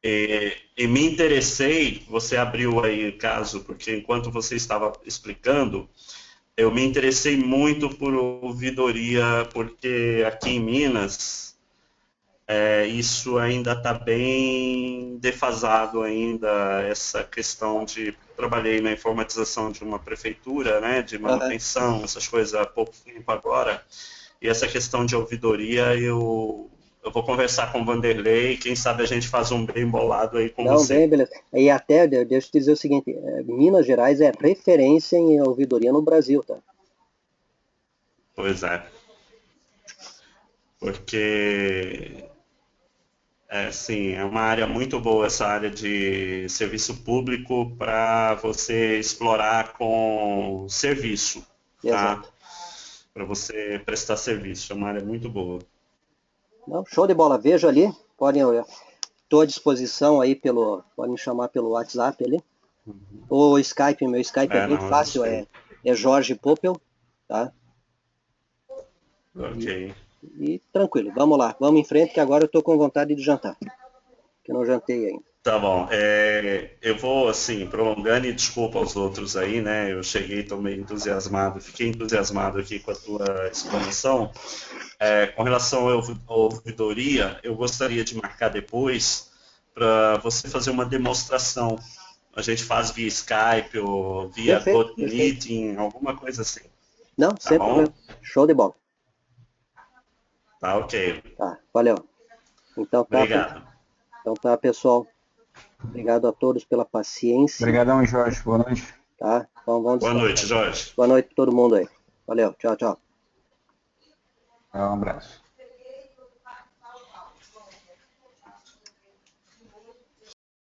E me interessei, você abriu aí o caso, porque enquanto você estava explicando, eu me interessei muito por ouvidoria, porque aqui em Minas isso ainda está bem defasado ainda, essa questão de... Trabalhei na informatização de uma prefeitura, né, de manutenção, essas coisas há pouco tempo agora, e essa questão de ouvidoria eu vou conversar com o Vanderlei, quem sabe a gente faz um bem bolado aí com você. Bem, beleza. E até, deixa eu te dizer o seguinte, Minas Gerais é referência em ouvidoria no Brasil, tá? Pois é. Porque, sim, é uma área muito boa essa área de serviço público para você explorar com serviço, tá? Para você prestar serviço, é uma área muito boa. Não, show de bola, veja ali, podem olhar. Estou à disposição aí podem me chamar pelo WhatsApp ali. Ou Skype, meu Skype é bem fácil, é Jorge Popel, tá? Ok. E tranquilo, vamos lá, vamos em frente que agora eu estou com vontade de jantar, que eu não jantei ainda. Tá bom. Eu vou, assim, prolongando e desculpa aos outros aí, né? Eu cheguei, estou meio entusiasmado, fiquei entusiasmado aqui com a tua explanação. Com relação à ouvidoria, eu gostaria de marcar depois para você fazer uma demonstração. A gente faz via Skype ou via Perfeito, perfeito. GoToMeeting, alguma coisa assim. Não, Tá sem bom? problema. Show de bola. Tá, ok. Tá, valeu. Então tá, Obrigado. então tá, pessoal. Obrigado a todos pela paciência. Obrigadão, Jorge. Boa noite. Tá? Então vamos Boa descansar. noite, Jorge. Boa noite para todo mundo aí. Valeu, tchau, tchau. Um abraço.